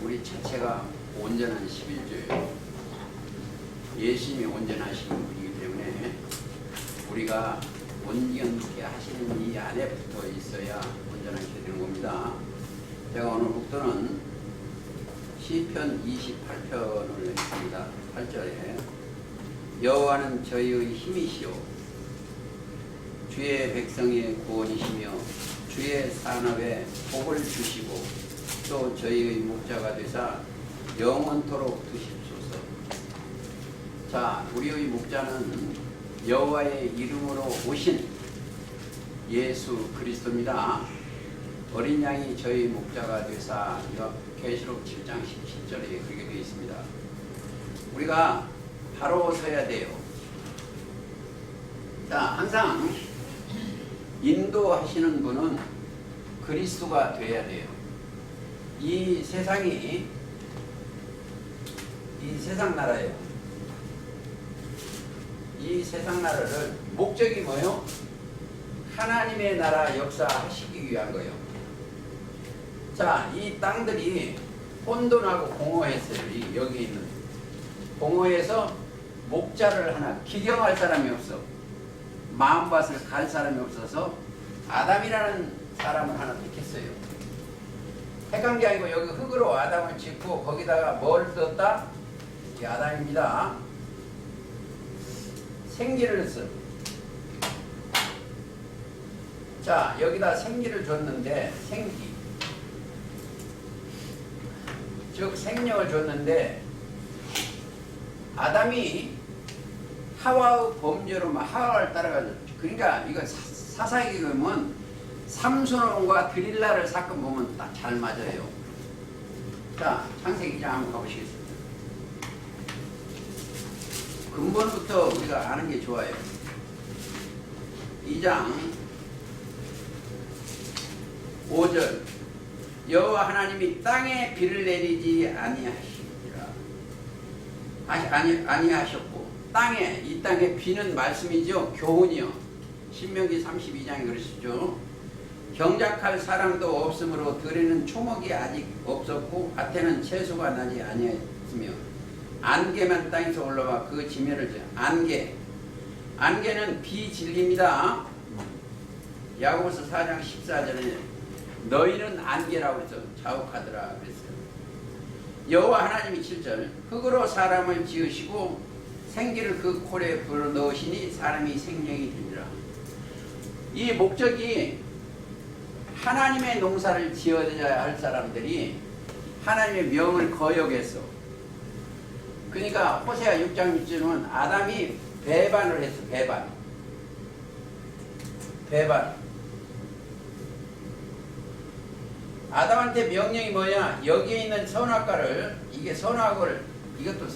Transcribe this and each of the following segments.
우리 자체가 온전한 11조예요. 예수님이 온전하신 분이기 때문에 우리가 온전케 하시는 이 안에 붙어 있어야 온전하게 되는 겁니다. 제가 오늘 목도는 시편 28편을 했습니다. 8절에 여호와는 저희의 힘이시오 주의 백성의 구원이시며 주의 산업에 복을 주시고 또 저희의 목자가 되사 영원토록 두십소서. 자, 우리의 목자는 여호와의 이름으로 오신 예수 그리스도입니다. 어린 양이 저희 목자가 되사 계시록 7장 17절에 그렇게 되어 있습니다. 우리가 바로 서야 돼요. 자, 항상 인도하시는 분은 그리스도가 되어야 돼요. 이 세상이 이 세상 나라예요. 이 세상 나라를 목적이 뭐예요? 하나님의 나라 역사하시기 위한 거예요. 자, 이 땅들이 혼돈하고 공허했어요. 여기 있는 공허해서 목자를 하나 기경할 사람이 없어. 마음밭을 갈 사람이 없어서 아담이라는 사람을 하나 택했어요. 택한 게 아니고 여기 흙으로 아담을 짓고 거기다가 뭘 넣었다? 이 아담입니다. 생기를 했어. 자, 여기다 생기를 줬는데 생기 즉 생명을 줬는데 아담이 하와의 범죄로 하와를 따라가죠. 그러니까 이거 사사기 보면 삼손과 드릴라를 사건 보면 딱 잘 맞아요. 자, 창세기 2장 한번 가보시겠습니다. 근본부터 우리가 아는 게 좋아요. 2장 5절 여호와 하나님이 땅에 비를 내리지 아니하셨고 땅에 이 땅에 비는 말씀이죠. 교훈이요. 신명기 32장에 그러시죠. 경작할 사람도 없으므로 들에는 초목이 아직 없었고 밭에는 채소가 나지 아니했으며 안개만 땅에서 올라와 그 지면을 안개는 비진리입니다. 야고보서 4장 14절에 너희는 안개라고 해서 자욱하더라 그랬어요. 여호와 하나님이 7절 흙으로 사람을 지으시고 생기를 그 콜에 불어넣으시니 사람이 생명이 되니라. 이 목적이 하나님의 농사를 지어야 할 사람들이 하나님의 명을 거역했어. 그러니까 호세아 6장 6절은 아담이 배반을 했어. 배반. 아담한테 명령이 뭐냐? 여기에 있는 선악과를 이것도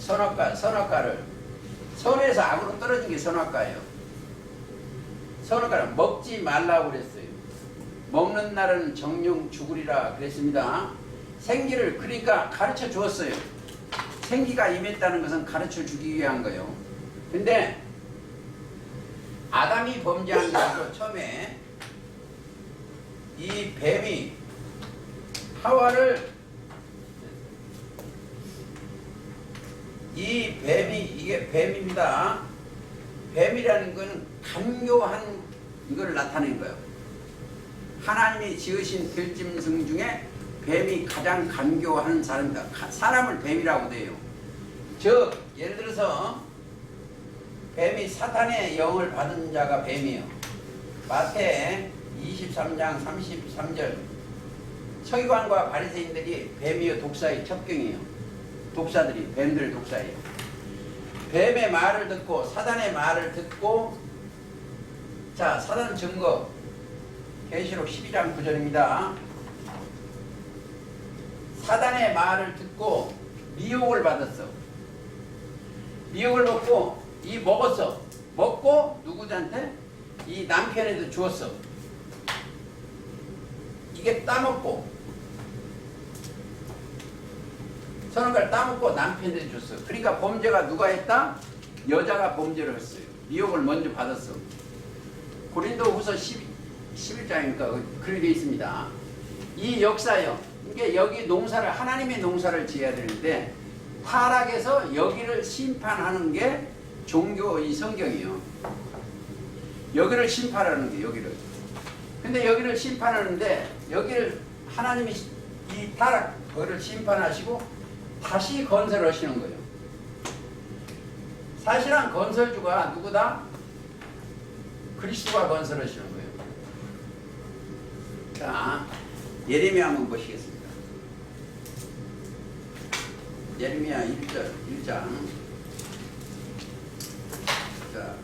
선악과를 선에서 악으로 떨어진 게 선악과예요. 선악과를 먹지 말라고 그랬어요. 먹는 날은 정령 죽으리라 그랬습니다. 생기를 그러니까 가르쳐 주었어요. 생기가 임했다는 것은 가르쳐 주기 위한 거예요. 근데 아담이 범죄한 게 아니고 처음에 이 뱀이 하와를 이게 뱀입니다. 뱀이라는 것은 간교한 이걸 나타낸 거예요. 하나님이 지으신 들짐승 중에 뱀이 가장 간교한 사람이다. 사람을 뱀이라고 돼요. 즉 예를 들어서 뱀이 사탄의 영을 받은 자가 뱀이에요. 마태 23장 33절 서기관과 바리새인들이 뱀이요 독사의 첩경이에요. 독사들이 뱀들 독사예요. 뱀의 말을 듣고 사단의 말을 듣고 자 사단 증거 계시록 12장 9절입니다. 사단의 말을 듣고 미혹을 받았어. 미혹을 먹고 먹었어. 먹고 누구한테? 이 남편에도 주었어. 이게 따먹고 선악과를 따먹고 남편에게 줬어. 그러니까 범죄가 누가 했다? 여자가 범죄를 했어요. 미혹을 먼저 받았어. 고린도후서 11장이니까 그렇게 되어 있습니다. 이 역사요. 이게 여기 농사를 하나님의 농사를 지어야 되는데 타락해서 여기를 심판하는 게 종교 이 성경이요. 여기를 심판하는 게 여기를. 근데 여기를 심판하는데 여기를 하나님이 이 타락 그거를 심판하시고 다시 건설하시는 거예요. 사실은 건설주가 누구다? 그리스도가 건설하시는 거예요. 자, 예레미야 한번 보시겠습니다. 예레미야 1장. 자,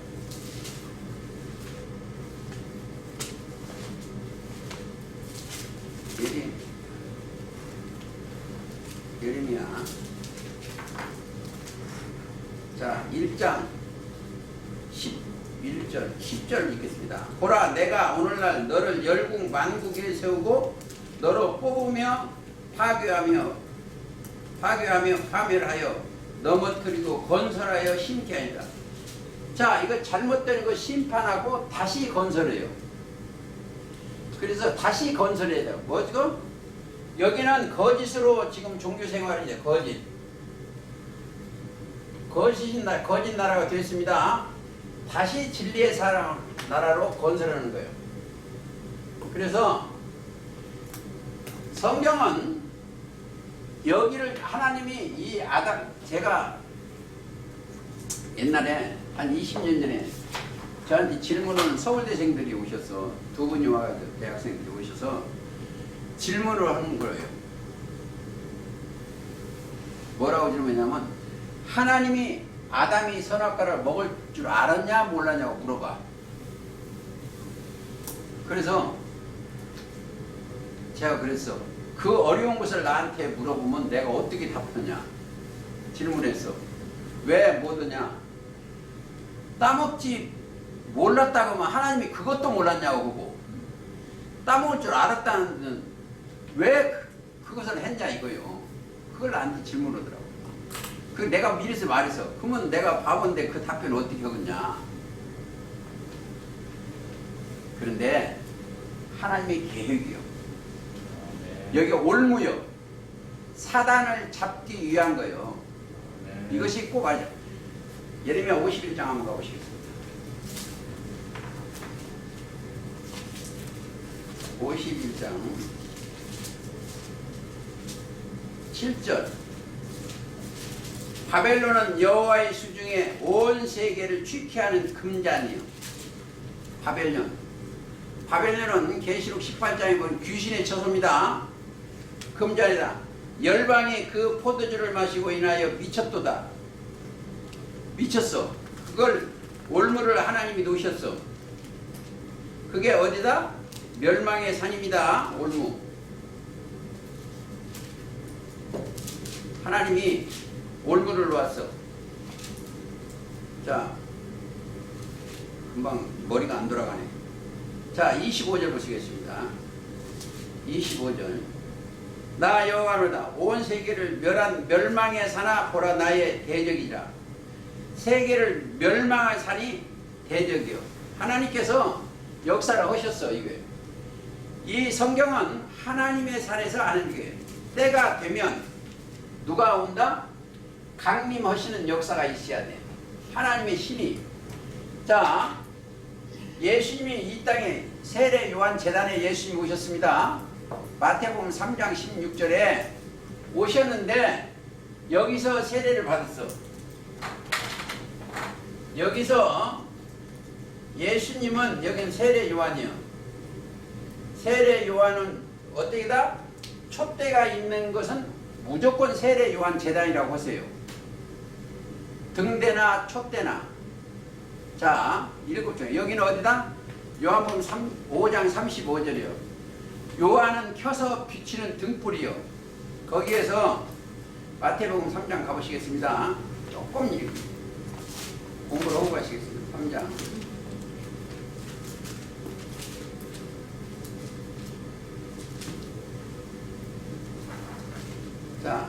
예레미야. 자, 1장 11절, 10절 읽겠습니다. 보라, 내가 오늘날 너를 열국 만국에 세우고 너로 뽑으며 파괴하며 파멸하여 넘어뜨리고 건설하여 심게 하리라. 자, 이거 잘못된 거 심판하고 다시 건설해요. 그래서 다시 건설해야 돼요. 뭐죠? 여기는 거짓으로 지금 종교 생활이죠. 거짓 나라가 되었습니다. 다시 진리의 나라로 건설하는 거예요. 그래서 성경은 여기를 하나님이 이 아담, 제가 옛날에 한 20년 전에 저한테 질문을 서울대생들이 오셔서 두 분이 와가지고 대학생들이 오셔서 질문을 하는 거예요. 뭐라고 질문했냐면 하나님이 아담이 선악과를 먹을 줄 알았냐 몰랐냐고 물어봐. 그래서 제가 그랬어. 그 어려운 것을 나한테 물어보면 내가 어떻게 답하냐 질문했어. 왜 못하냐? 따먹지 몰랐다고 하면 하나님이 그것도 몰랐냐고 보고 따먹을 줄 알았다는 왜 그것을 했냐 이거요. 그걸 나한테 질문하더라고. 그 내가 미리서 말해서 그러면 내가 바본데 그 답변을 어떻게 하겠냐. 그런데 하나님의 계획이요. 여기 올무요. 사단을 잡기 위한 거요. 이것이 꼭 알죠. 예레미야 51장 한번 가보시겠습니다. 51장 7절. 바벨론은 여호와의 수중에 온 세계를 취케하는 금잔이요. 바벨론은 계시록 18장에 보면 귀신의 처소입니다. 금잔이다. 열방이 그 포도주를 마시고 인하여 미쳤도다. 미쳤어. 그걸 올무를 하나님이 놓으셨어. 그게 어디다? 멸망의 산입니다. 올무. 하나님이 올무를 놓았어. 자, 금방 머리가 안 돌아가네. 자, 25절 보시겠습니다. 25절. 나 여호와노다. 온 세계를 멸망의 산아 보라 나의 대적이라. 세계를 멸망할 산이 대적이요. 하나님께서 역사를 하셨어. 이게. 이 성경은 하나님의 산에서 하는 게 때가 되면 누가 온다? 강림하시는 역사가 있어야 돼. 하나님의 신이. 자, 예수님이 이 땅에 세례 요한 제단에 예수님이 오셨습니다. 마태복음 3장 16절에 오셨는데 여기서 세례를 받았어. 여기서 예수님은 여기는 세례 요한이요. 세례 요한은 어떻게다? 촛대가 있는 것은 무조건 세례 요한 제단이라고 하세요. 등대나 촛대나. 자, 7절. 여기는 어디다? 요한복음 5장 35절이요. 요한은 켜서 비치는 등불이요. 거기에서 마태복음 3장 가보시겠습니다. 조금 공부를 하고 가시겠습니다. 3장. 자,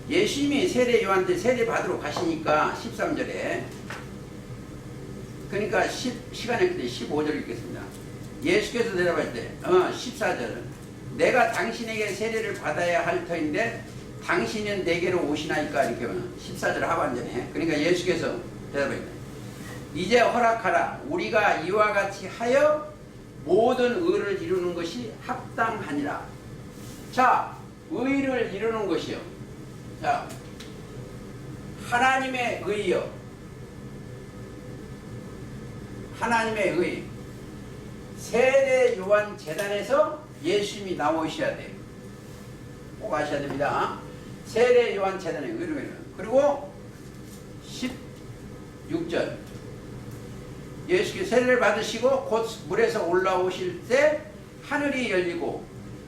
예수님이 세례 요한한테 세례 받으러 가시니까 13절에 그러니까 시간이 없기 때문에 15절 읽겠습니다. 예수께서 대답할 때 14절 내가 당신에게 세례를 받아야 할 터인데 당신은 내게로 오시나이까 이렇게 하면 14절 하반전에 그러니까 예수께서 대답할 때 이제 허락하라 우리가 이와 같이 하여 모든 의를 이루는 것이 합당하니라. 자, 의를 이루는 것이요. 자, 하나님의 의요. 하나님의 의. 세례 요한 재단에서 예수님이 나오셔야 돼요. 꼭 아셔야 됩니다. 세례 요한 재단의 의로. 그리고 16절. 예수께서 세례를 받으시고 곧 물에서 올라오실 때 하늘이 열리고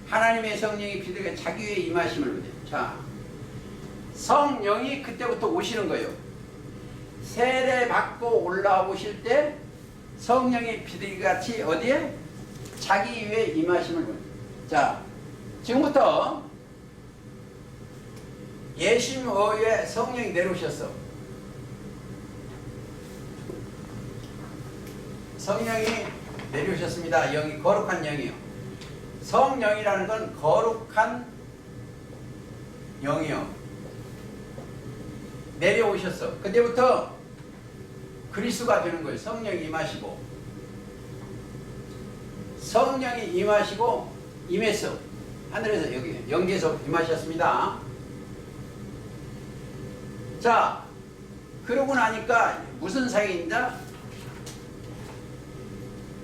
하나님의 성령이 비둘기 자기 위에 임하심을 보세요. 자, 성령이 그때부터 오시는 거예요. 세례 받고 올라오실 때 성령이 비둘기같이 어디에? 자기 위에 임하심을 보세요. 자, 지금부터 예수님 위에 성령이 내려오셨어. 성령이 내려오셨습니다. 영이 거룩한 영이요. 성령이라는 건 거룩한 영이요. 내려오셨어. 그때부터 그리스도가 되는 거예요. 성령이 임하시고 성령이 임하시고 임했어. 하늘에서 여기 영계에서 임하셨습니다. 자, 그러고 나니까 무슨 사역인자?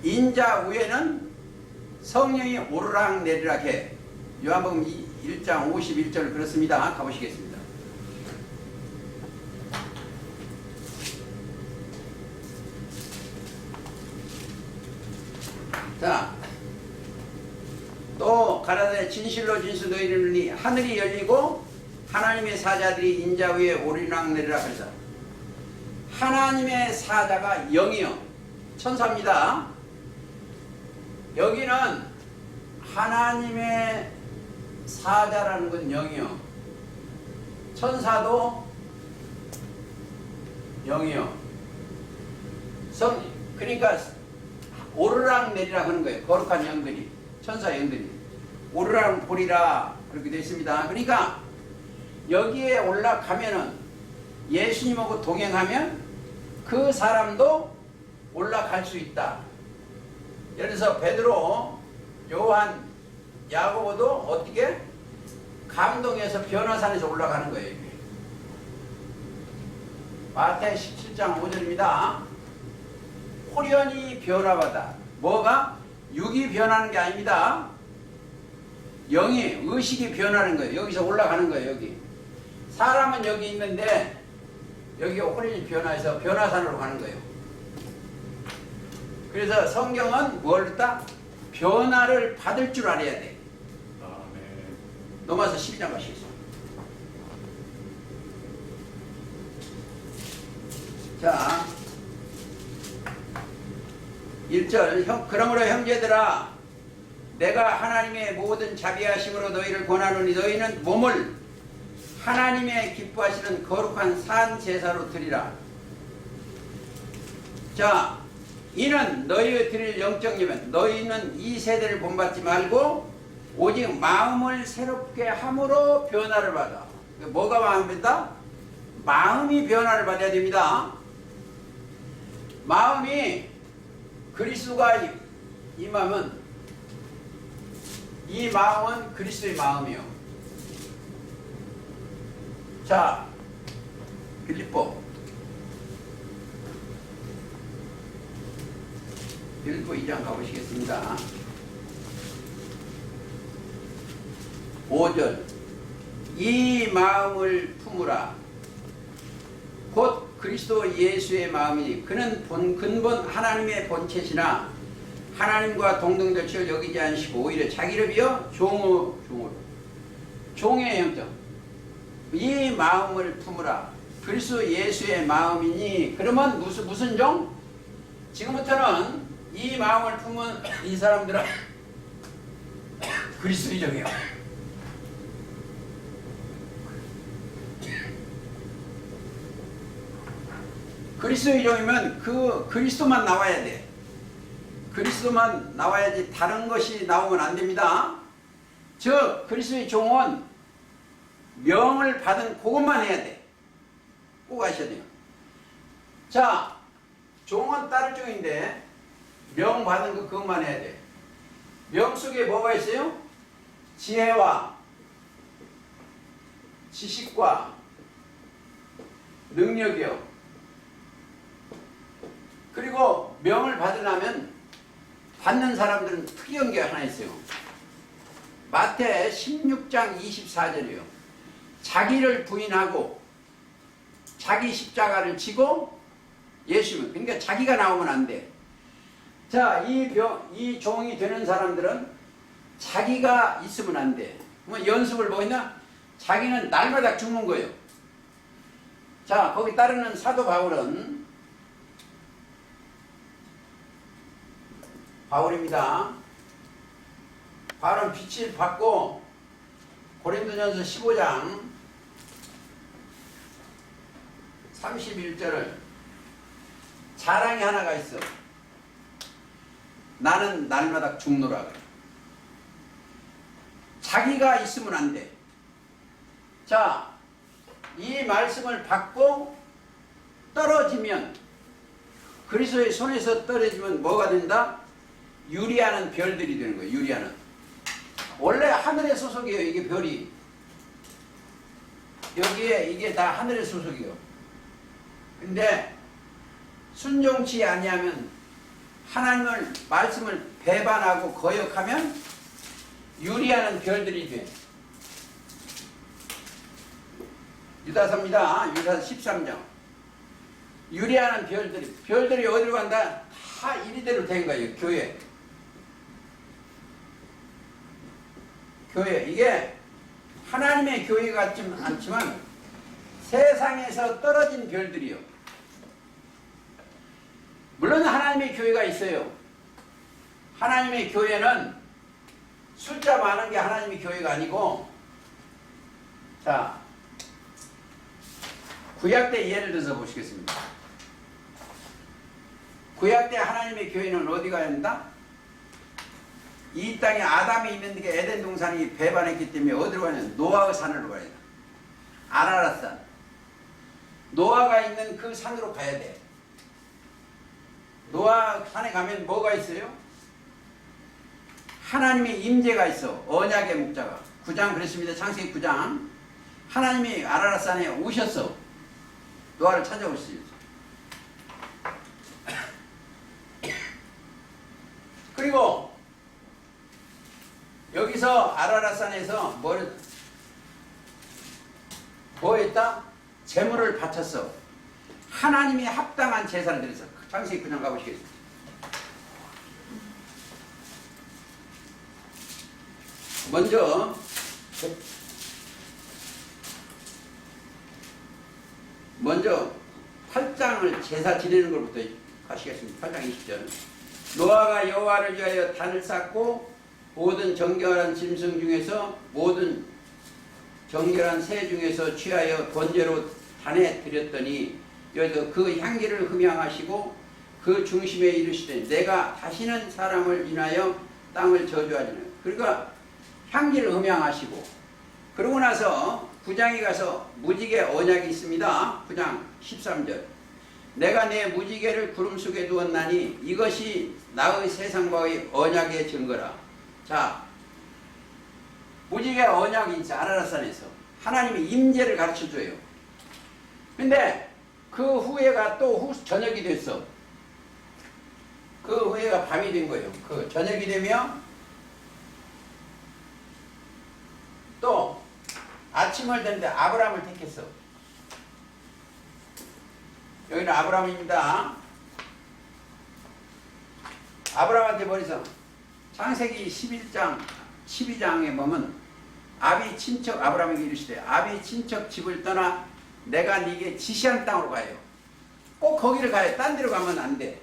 인자 위에는 성령이 오르락 내리락 해. 요한복음 1장 51절 그렇습니다. 가보시겠습니다. 자, 또 가라사대 진실로 진실 너희를 이르니 하늘이 열리고 하나님의 사자들이 인자 위에 오르락 내리락 하리라. 하나님의 사자가 영이요. 천사입니다. 여기는 하나님의 사자라는 건 영이요. 천사도 영이요. 그러니까 오르락 내리락 하는 거예요. 거룩한 영들이, 천사 영들이 오르락 보리라 그렇게 되어 있습니다. 그러니까 여기에 올라가면은 예수님하고 동행하면 그 사람도 올라갈 수 있다. 예를 들어서 베드로, 요한, 야고보도 어떻게? 감동해서 변화산에서 올라가는 거예요. 이게. 마태 17장 5절입니다. 호련히 변화받아. 뭐가? 육이 변하는 게 아닙니다. 영이, 의식이 변하는 거예요. 여기서 올라가는 거예요. 여기. 사람은 여기 있는데 여기가 호련히 변화해서 변화산으로 가는 거예요. 그래서 성경은 뭘 했다? 변화를 받을 줄 알아야 돼. 넘어서 12장 가시겠습니다. 자, 1절 그러므로 형제들아 내가 하나님의 모든 자비하심으로 너희를 권하노니 너희는 몸을 하나님의 기뻐하시는 거룩한 산 제사로 드리라. 자, 이는 너희의 드릴 영적 예배는 너희는 이 세대를 본받지 말고 오직 마음을 새롭게 함으로 변화를 받아. 뭐가 마음을 받다? 마음이 변화를 받아야 됩니다. 마음이 그리스도가 임하면 이 마음은 그리스도의 마음이요. 자, 빌립보 2장 가보시겠습니다. 5절 이 마음을 품으라. 곧 그리스도 예수의 마음이니 그는 근본 하나님의 본체시나 하나님과 동등될 여기지 않으시고 오히려 자기를 비어 종의 형점. 이 마음을 품으라. 그리스도 예수의 마음이니 그러면 무슨 종? 지금부터는 이 마음을 품은 이 사람들은 그리스도의 종이요. 그리스도의 종이면 그 그리스도만 나와야 돼. 그리스도만 나와야지 다른 것이 나오면 안 됩니다. 즉 그리스도의 종은 명을 받은 그것만 해야 돼. 꼭 아셔야 돼요. 자, 종은 따를 종인데 명 받은 거 그것만 해야 돼. 명 속에 뭐가 있어요? 지혜와 지식과 능력이요. 그리고 명을 받으려면 받는 사람들은 특이한 게 하나 있어요. 마태 16장 24절이요. 자기를 부인하고 자기 십자가를 지고 예수님. 그러니까 자기가 나오면 안 돼. 자, 이 종이 되는 사람들은 자기가 있으면 안 돼. 뭐 연습을 뭐 했나? 자기는 날마다 죽는 거예요. 자, 거기 따르는 사도 바울입니다. 바울은 빛을 받고 고린도전서 15장 31절을 자랑이 하나가 있어. 나는 날마다 죽노라 그래. 자기가 있으면 안 돼. 자, 이 말씀을 받고 떨어지면 그리스도의 손에서 떨어지면 뭐가 된다? 유리하는 별들이 되는 거예요. 유리하는. 원래 하늘의 소속이에요. 이게 별이. 여기에 이게 다 하늘의 소속이에요. 근데 순종치 아니하면 하나님을 말씀을 배반하고 거역하면 유리하는 별들이 돼. 유다서입니다. 유다서 13장. 유리하는 별들이 어디로 간다? 다 이리대로 된 거예요. 교회. 이게 하나님의 교회 같지는 않지만 세상에서 떨어진 별들이요. 물론 하나님의 교회가 있어요. 하나님의 교회는 숫자 많은 게 하나님의 교회가 아니고, 자, 구약 때 예를 들어서 보시겠습니다. 구약 때 하나님의 교회는 어디가 있는다? 이 땅에 아담이 있는 게 에덴 동산이 배반했기 때문에 어디로 가냐? 노아의 산으로 가야 돼. 아라랏산. 노아가 있는 그 산으로 가야 돼. 노아 산에 가면 뭐가 있어요? 하나님의 임재가 있어. 언약의 목자가. 9장 그랬습니다. 창세기 9장. 하나님이 아라랏산에 오셨어. 노아를 찾아오시죠. 그리고 여기서 아라랏산에서 뭐 했다? 제물을 바쳤어. 하나님이 합당한 제사를 드렸어. 창세기 9장 가보시겠습니다. 먼저 8장을 제사 지내는 것부터 가시겠습니다. 8장 20절. 노아가 여호와를 위하여 단을 쌓고 모든 정결한 짐승 중에서 모든 정결한 새 중에서 취하여 번제로 단에 드렸더니 여기서 그 향기를 흠향하시고 그 중심에 이르시되 내가 다시는 사람을 인하여 땅을 저주하지는. 그러니까 향기를 흠향하시고, 그러고 나서 9장에 가서 무지개 언약이 있습니다. 9장 13절. 내가 내 무지개를 구름 속에 두었나니 이것이 나의 세상과의 언약의 증거라. 자, 무지개 언약이 있어. 아라랏산에서 하나님이 임재를 가르쳐줘요. 근데 그 후에가 또 저녁이 됐어. 그 후에가 밤이 된 거예요. 그 저녁이 되면 또 아침을 되는데 아브라함을 택했어. 여기는 아브라함입니다. 아브라함한테 뭐래서 창세기 11장 12장에 보면 아비 친척 아브라함에게 이르시되 아비 친척 집을 떠나 내가 네게 지시한 땅으로 가요. 꼭 거기를 가요. 딴 데로 가면 안 돼.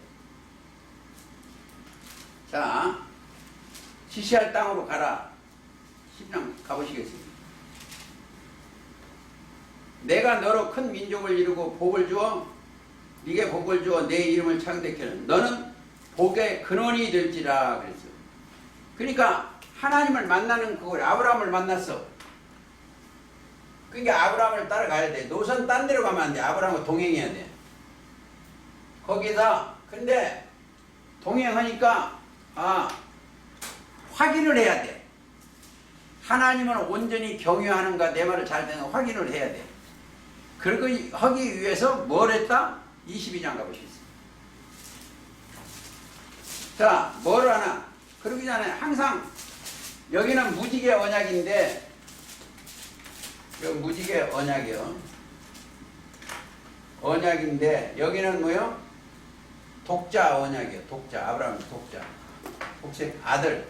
자, 지시할 땅으로 가라. 10장 가보시겠습니다. 내가 너로 큰 민족을 이루고 복을 주어 네게 복을 주어 내 이름을 창대케는 너는 복의 근원이 될지라 그랬어. 그러니까 하나님을 만나는 그걸 아브라함을 만났어. 그러니까 아브라함을 따라가야 돼. 노선 딴 데로 가면 안 돼. 아브라함과 동행해야 돼. 거기다 근데 동행하니까 확인을 해야 돼. 하나님을 온전히 경외하는가 내 말을 잘 듣는 확인을 해야 돼. 그렇게 하기 위해서 뭘 했다? 22장 가보시겠습니다. 자, 뭘 하나? 그러기 전에 항상 여기는 무지개 언약인데 여기 무지개 언약이요. 언약인데 여기는 뭐요? 독자 언약이요. 독자. 아브라함 독자. 혹시 아들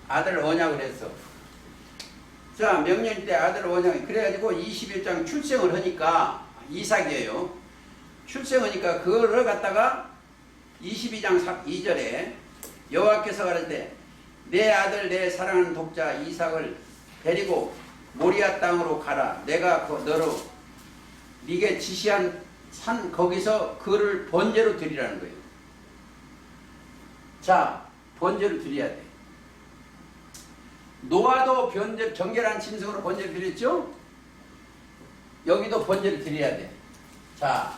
언약을 했어. 자, 명년 때 아들 언약. 그래가지고 21장 출생을 하니까 이삭이에요. 출생하니까 그거를 갖다가 22장 2절에 여호와께서 가를 때 내 아들 내 사랑하는 독자 이삭을 데리고 모리아 땅으로 가라. 내가 너로 네게 지시한 산 거기서 그를 번제로 드리라는 거예요. 자, 번제로 드려야 돼. 노아도 정결한 짐승으로 번제를 드렸죠? 여기도 번제를 드려야 돼. 자,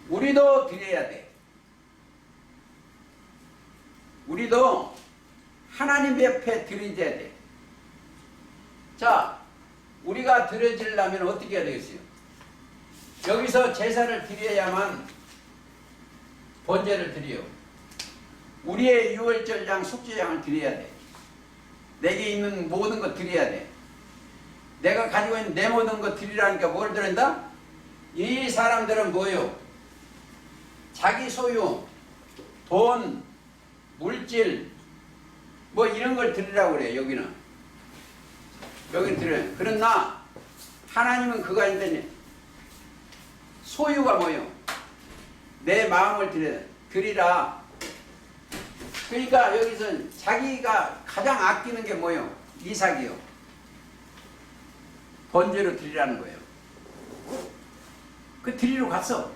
우리도 드려야 돼. 우리도 하나님 옆에 드려야 돼. 자, 우리가 드려지려면 어떻게 해야 되겠어요? 여기서 제사를 드려야만 번제를 드려요. 우리의 유월절양 속죄양을 드려야 돼. 내게 있는 모든 것 드려야 돼. 내가 가지고 있는 내 모든 것 드리라니까 뭘 드린다? 이 사람들은 뭐예요? 자기 소유, 돈, 물질 뭐 이런 걸 드리라고 그래요. 여기는 드려요. 그러나 하나님은 그거 아닌데 소유가 뭐예요? 내 마음을 드리라. 그러니까 여기서 자기가 가장 아끼는 게 뭐예요? 이삭이요. 번제로 드리라는 거예요. 그 드리러 갔어.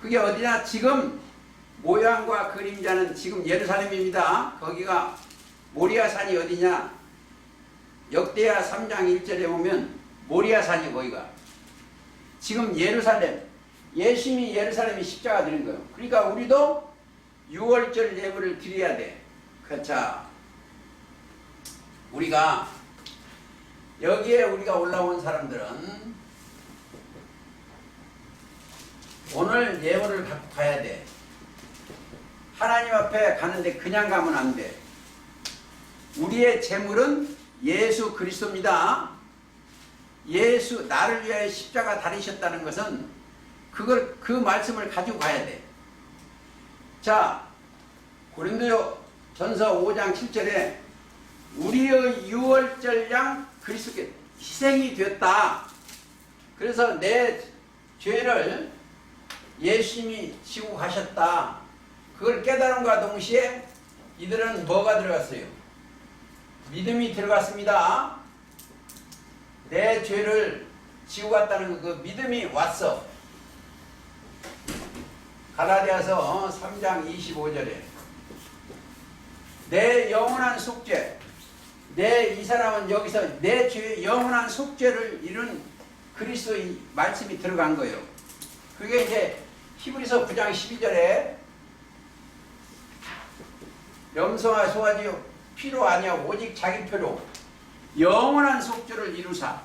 그게 어디냐? 지금 모양과 그림자는 지금 예루살렘입니다. 거기가 모리아산이 어디냐? 역대하 3장 1절에 보면 모리아산이 거기가. 지금 예루살렘. 예수님이 예루살렘이 십자가 드린 거예요. 그러니까 우리도 6월절 예물을 드려야 돼. 자, 우리가 여기에 우리가 올라온 사람들은 오늘 예물을 갖고 가야 돼. 하나님 앞에 가는데 그냥 가면 안 돼. 우리의 재물은 예수 그리스도입니다. 예수 나를 위하여 십자가 달리셨다는 것은 그 말씀을 가지고 가야 돼. 자, 고린도 전서 5장 7절에 우리의 유월절 양 그리스도께 희생이 되었다. 그래서 내 죄를 예수님이 지고 가셨다. 그걸 깨달음과 동시에 이들은 뭐가 들어갔어요? 믿음이 들어갔습니다. 내 죄를 지고 갔다는 그 믿음이 왔어. 갈라디아서 3장 25절에 내 영원한 속죄, 이 사람은 여기서 내 죄의 영원한 속죄를 이룬 그리스도의 말씀이 들어간 거예요. 그게 이제 히브리서 9장 12절에 염소와 소가지 피로 아니야 오직 자기 표로 영원한 속죄를 이루사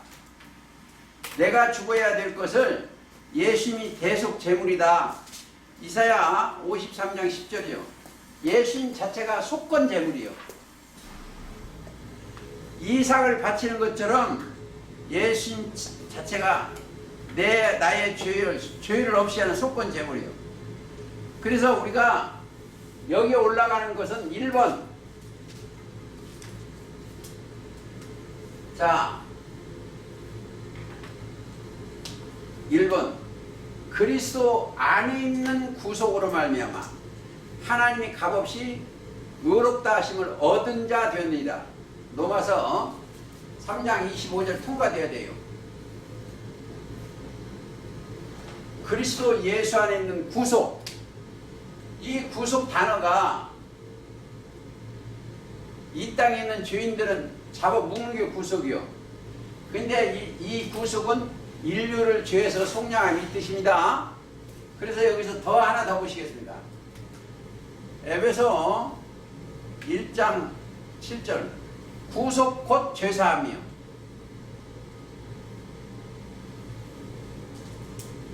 내가 죽어야 될 것을 예수님이 대속 제물이다. 이사야 53장 10절이요. 예수님 자체가 속건 제물이요. 이삭을 바치는 것처럼 예수님 자체가 나의 죄를 없이 하는 속건 제물이요. 그래서 우리가 여기 올라가는 것은 1번. 자, 1번. 그리스도 안에 있는 구속으로 말미암아 하나님이 값없이 의롭다 하심을 얻은 자 되었느니라. 로마서 3장 25절 통과되어야 돼요. 그리스도 예수 안에 있는 구속. 이 구속 단어가 이 땅에 있는 죄인들은 잡아먹는 게 구속이요. 근데 이 구속은 인류를 죄에서 속량한 이 뜻입니다. 그래서 여기서 더 하나 더 보시겠습니다. 에베소 1장 7절 구속 곧 죄사함이요.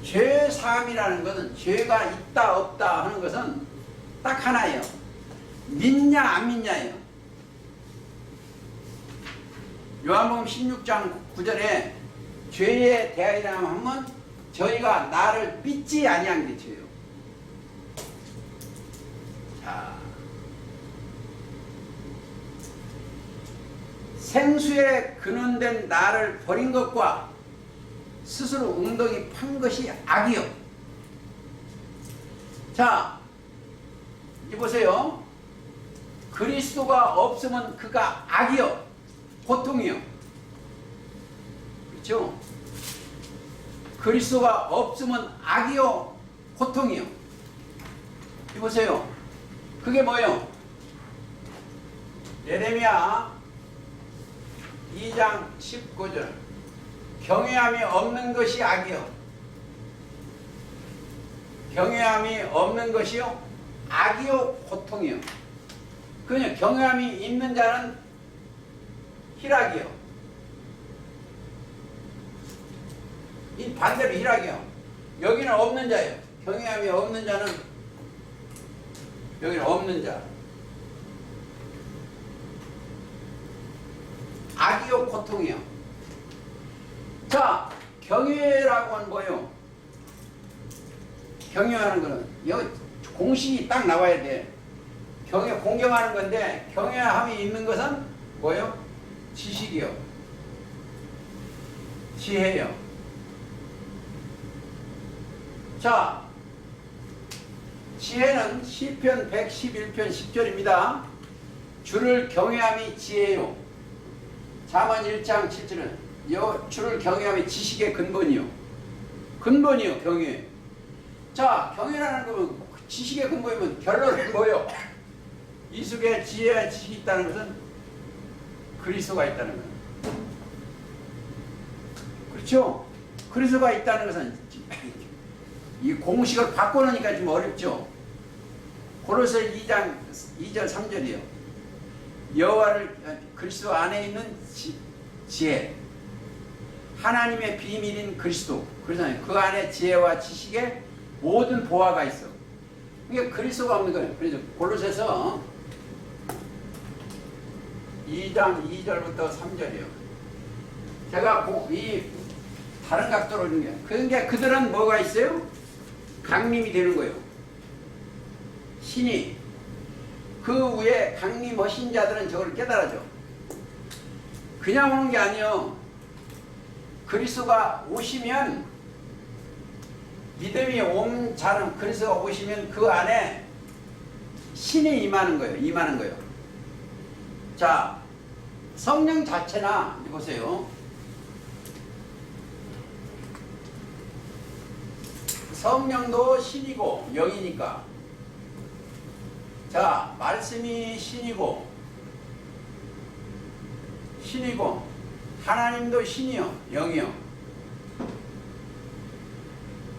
죄사함이라는 것은 죄가 있다 없다 하는 것은 딱 하나예요. 믿냐 안 믿냐예요. 요한복음 16장 9절에 죄에 대하여 하면 저희가 나를 믿지 아니한 게 죄요. 자, 생수에 근원된 나를 버린 것과 스스로 웅덩이 판 것이 악이요. 자, 이제 보세요. 그리스도가 없으면 그가 악이요. 고통이요. 그렇죠? 그리스도가 없으면 악이요. 고통이요. 이 보세요. 그게 뭐예요? 예레미야 2장 19절 경외함이 없는 것이 악이요. 경외함이 없는 것이요. 악이요. 고통이요. 그냥 경외함이 있는 자는 희락이요. 이 반대로 희락이요. 여기는 없는 자예요. 경외함이 없는 자는 여기는 없는 자. 악이요 고통이요. 자, 경외라고 하는 뭐예요? 경외하는 거는 여기 공식이 딱 나와야 돼. 공경하는 건데 경외함이 있는 것은 뭐예요? 지식이요. 지혜요. 자, 지혜는 시편 111편 10절입니다. 주를 경외함이 지혜요. 잠언 1장 7절은 주를 경외함이 지식의 근본이요. 근본이요, 경외. 자, 경외라는 거는 지식의 근본이면 결론은 뭐예요? 이 속에 지혜와 지식이 있다는 것은 그리스도가 있다는 거예요. 그렇죠? 그리스도가 있다는 것은 이 공식을 바꿔놓으니까 좀 어렵죠. 고로새 2장 2절 3절이요. 여호와를 그리스도 안에 있는 지혜, 하나님의 비밀인 그리스도. 그래서 그 안에 지혜와 지식의 모든 보화가 있어. 이게 그리스도가 없는 거예요. 그래서 골로새서 2장 2절부터 3절이요. 제가 이 다른 각도로 주는 게, 그러니까 그들은 뭐가 있어요? 강림이 되는 거예요. 신이. 그 위에 강림하신 자들은 저걸 깨달아져. 그냥 오는 게 아니에요. 그리스도가 오시면, 믿음이 온 자는 그리스도가 오시면 그 안에 신이 임하는 거예요. 임하는 거예요. 자, 성령 자체나 보세요. 성령도 신이고 영이니까. 자, 말씀이 신이고 하나님도 신이요 영이요.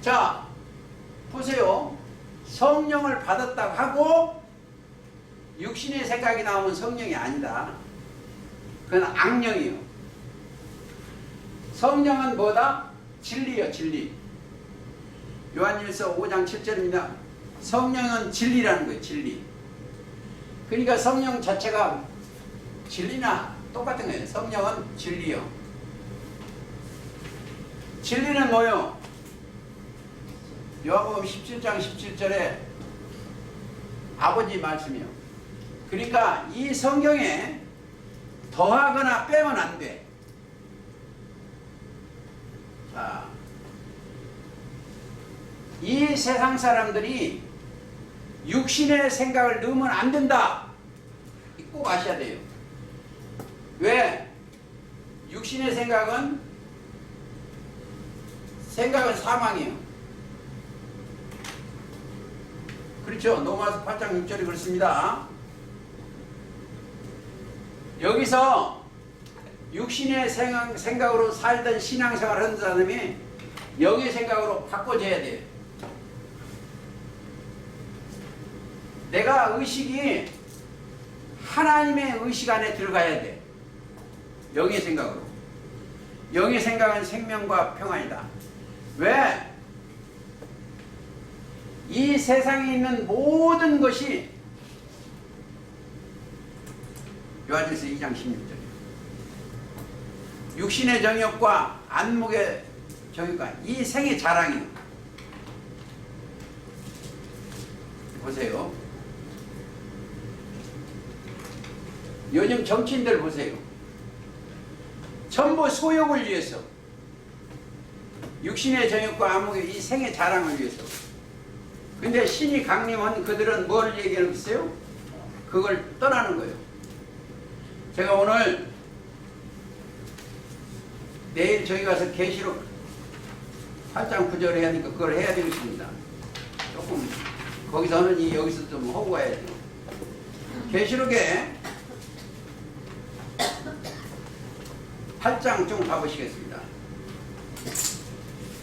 자, 보세요. 성령을 받았다고 하고 육신의 생각이 나오면 성령이 아니다. 그건 악령이요. 성령은 뭐다? 진리요, 진리. 요한일서 5장 7절입니다. 성령은 진리라는 거예요, 진리. 그러니까 성령 자체가 진리나 똑같은 거예요. 성령은 진리요. 진리는 뭐요? 요한복음 17장 17절에 아버지 말씀이요. 그러니까 이 성경에 더하거나 빼면 안 돼. 자, 이 세상 사람들이 육신의 생각을 넣으면 안 된다. 꼭 아셔야 돼요. 왜? 육신의 생각은 사망이에요. 그렇죠. 로마서 8장 6절이 그렇습니다. 여기서 육신의 생각으로 살던 신앙생활을 하는 사람이 영의 생각으로 바꿔줘야 돼요. 내가 의식이 하나님의 의식 안에 들어가야 돼. 영의 생각으로. 영의 생각은 생명과 평안이다. 왜? 이 세상에 있는 모든 것이 요한일서 2장 16절이에요. 육신의 정욕과 안목의 정욕과 이 생의 자랑이에요. 보세요. 요즘 정치인들 보세요. 전부 소욕을 위해서, 육신의 정욕과 안목의 이 생의 자랑을 위해서. 근데 신이 강림한 그들은 뭘 얘기하고 있어요? 그걸 떠나는 거예요. 제가 오늘 내일 저희 가서 계시록 8장 9절 해야 하니까 그걸 해야 되겠습니다. 조금 거기서는 여기서 좀 하고 가야 돼요. 계시록에 8장 좀 가보시겠습니다.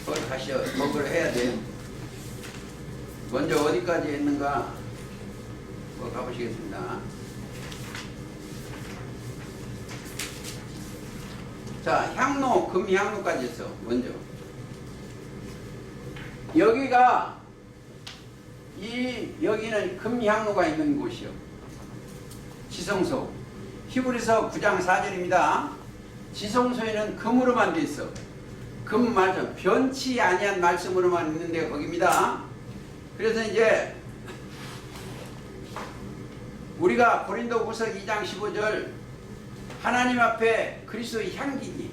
그걸 가시죠. 그걸 해야 돼요. 먼저 어디까지 했는가 그거 가보시겠습니다. 자, 향로, 금향로까지 했어. 먼저 여기가 여기는 금향로가 있는 곳이요. 지성소. 히브리서 9장 4절입니다. 지성소에는 금으로만 돼 있어. 금 말씀, 변치 아니한 말씀으로만 있는 데가 거기입니다. 그래서 이제 우리가 고린도후서 2장 15절 하나님 앞에 그리스도의 향기니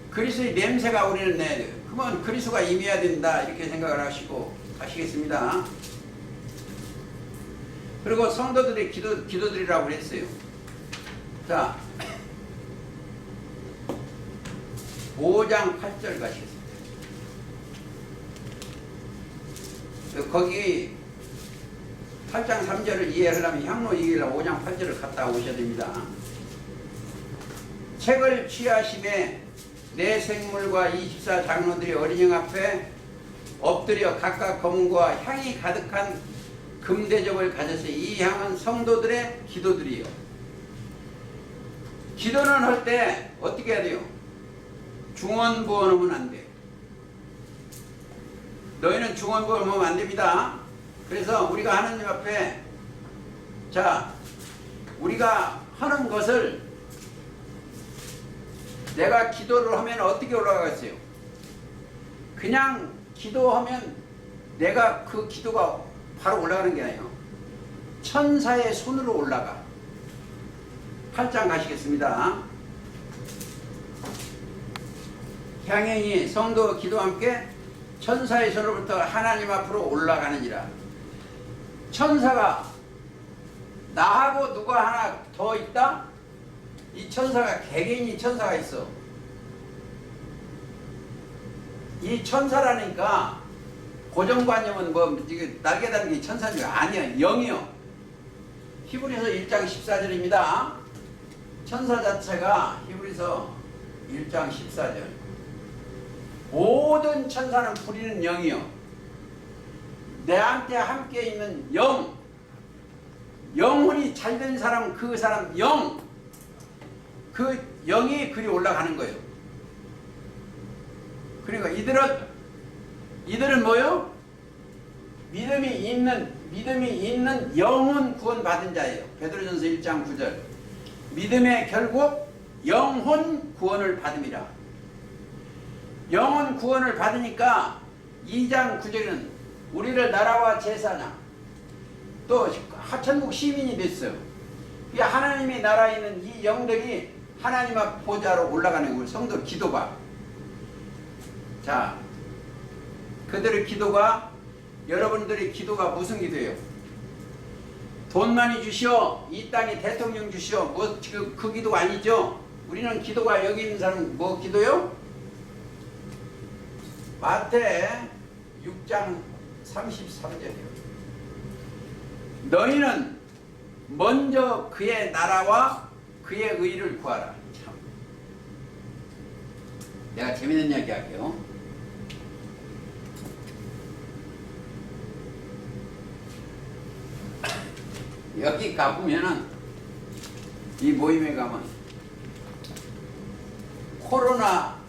그리스도의 냄새가 우리는 내야 돼요. 그러면 그리스도가 임해야 된다 이렇게 생각을 하시고 하시겠습니다. 그리고 성도들의 기도들이라고 그랬어요. 자, 5장 8절 가시겠습니다. 거기 8장 3절을 이해하려면 향로 이해하려면 5장 8절을 갔다 오셔야 됩니다. 책을 취하심에 내 생물과 24 장로들이 어린 양 앞에 엎드려 각각 검과 향이 가득한 금대접을 가졌어요. 이 향은 성도들의 기도들이에요. 기도는 할 때 어떻게 해야 돼요? 중언부언하면 안 돼. 너희는 중언부언하면 안 됩니다. 그래서 우리가 하나님 앞에 자 우리가 하는 것을 내가 기도를 하면 어떻게 올라가겠어요? 그냥 기도하면 내가 그 기도가 바로 올라가는 게 아니에요. 천사의 손으로 올라가. 8장 가시겠습니다. 향연이 성도 기도와 함께 천사의 손으로부터 하나님 앞으로 올라가느니라. 천사가 나하고 누가 하나 더 있다? 이 천사가 개개인이 천사가 있어. 이 천사라니까 고정관념은 뭐 이게 날개 달린 게 천사인 줄 아니야. 영이요. 히브리서 1장 14절입니다. 천사 자체가 히브리서 1장 14절. 모든 천사는 부리는 영이요. 내한테 함께 있는 영. 영혼이 잘된 사람, 그 사람 영. 그 영이 그리 올라가는 거예요. 그러니까 이들은 뭐요? 믿음이 있는 영혼 구원 받은 자예요. 베드로전서 1장 9절. 믿음의 결국 영혼 구원을 받음이라. 영혼 구원을 받으니까 2장 9절은 우리를 나라와 제사장 또 천국 시민이 됐어요. 하나님의 나라에 있는 이 영들이 하나님 앞 보좌로 올라가는 거예요. 성도 기도가. 자, 그들의 기도가 여러분들의 기도가 무슨 기도예요? 돈 많이 주시오. 이 땅에 대통령 주시오. 뭐 그 기도가 아니죠. 우리는 기도가 여기 있는 사람은 뭐 기도요? 마태 6장 33절이요. 너희는 먼저 그의 나라와 그의 의를 구하라. 참. 내가 재밌는 이야기 할게요. 여기 가보면은, 이 모임에 가면 코로나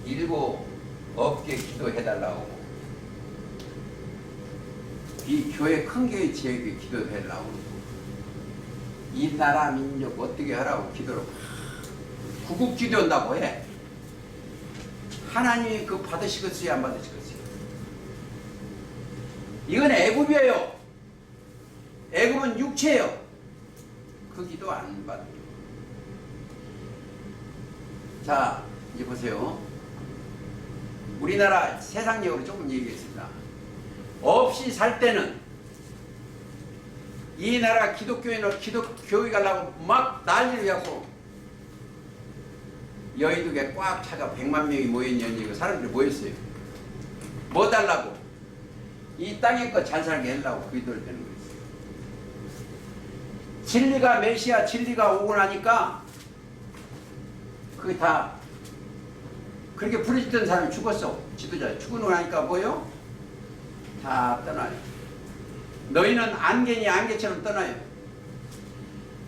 19 없게 기도해달라고, 이 교회 큰 교회 지역에 기도해달라고, 이 나라 민족 어떻게 하라고 기도를 구국 기도한다고 해. 하나님이 그 받으시겠어요, 안 받으시겠어요? 이건 애굽이에요. 애굽은 육체예요. 그 기도 안 받아요. 자, 이제 보세요. 우리나라 세상적으로 조금 얘기했습니다. 없이 살 때는 이 나라 기독교인을 기독교회 가려고 막 난리를 갖고 여의도에 꽉 차가 100만 명이 모였냐니 사람들이 모였어요. 뭐 달라고? 이 땅에 거 잘 살게 하려고 그 기도를 되는 거였어요. 진리가 메시아 진리가 오고 나니까 그게 다 그렇게 부르짖던 사람이 죽었어. 지도자 죽고 나니까 뭐요? 다 떠나요. 너희는 안개니 안개처럼 떠나요.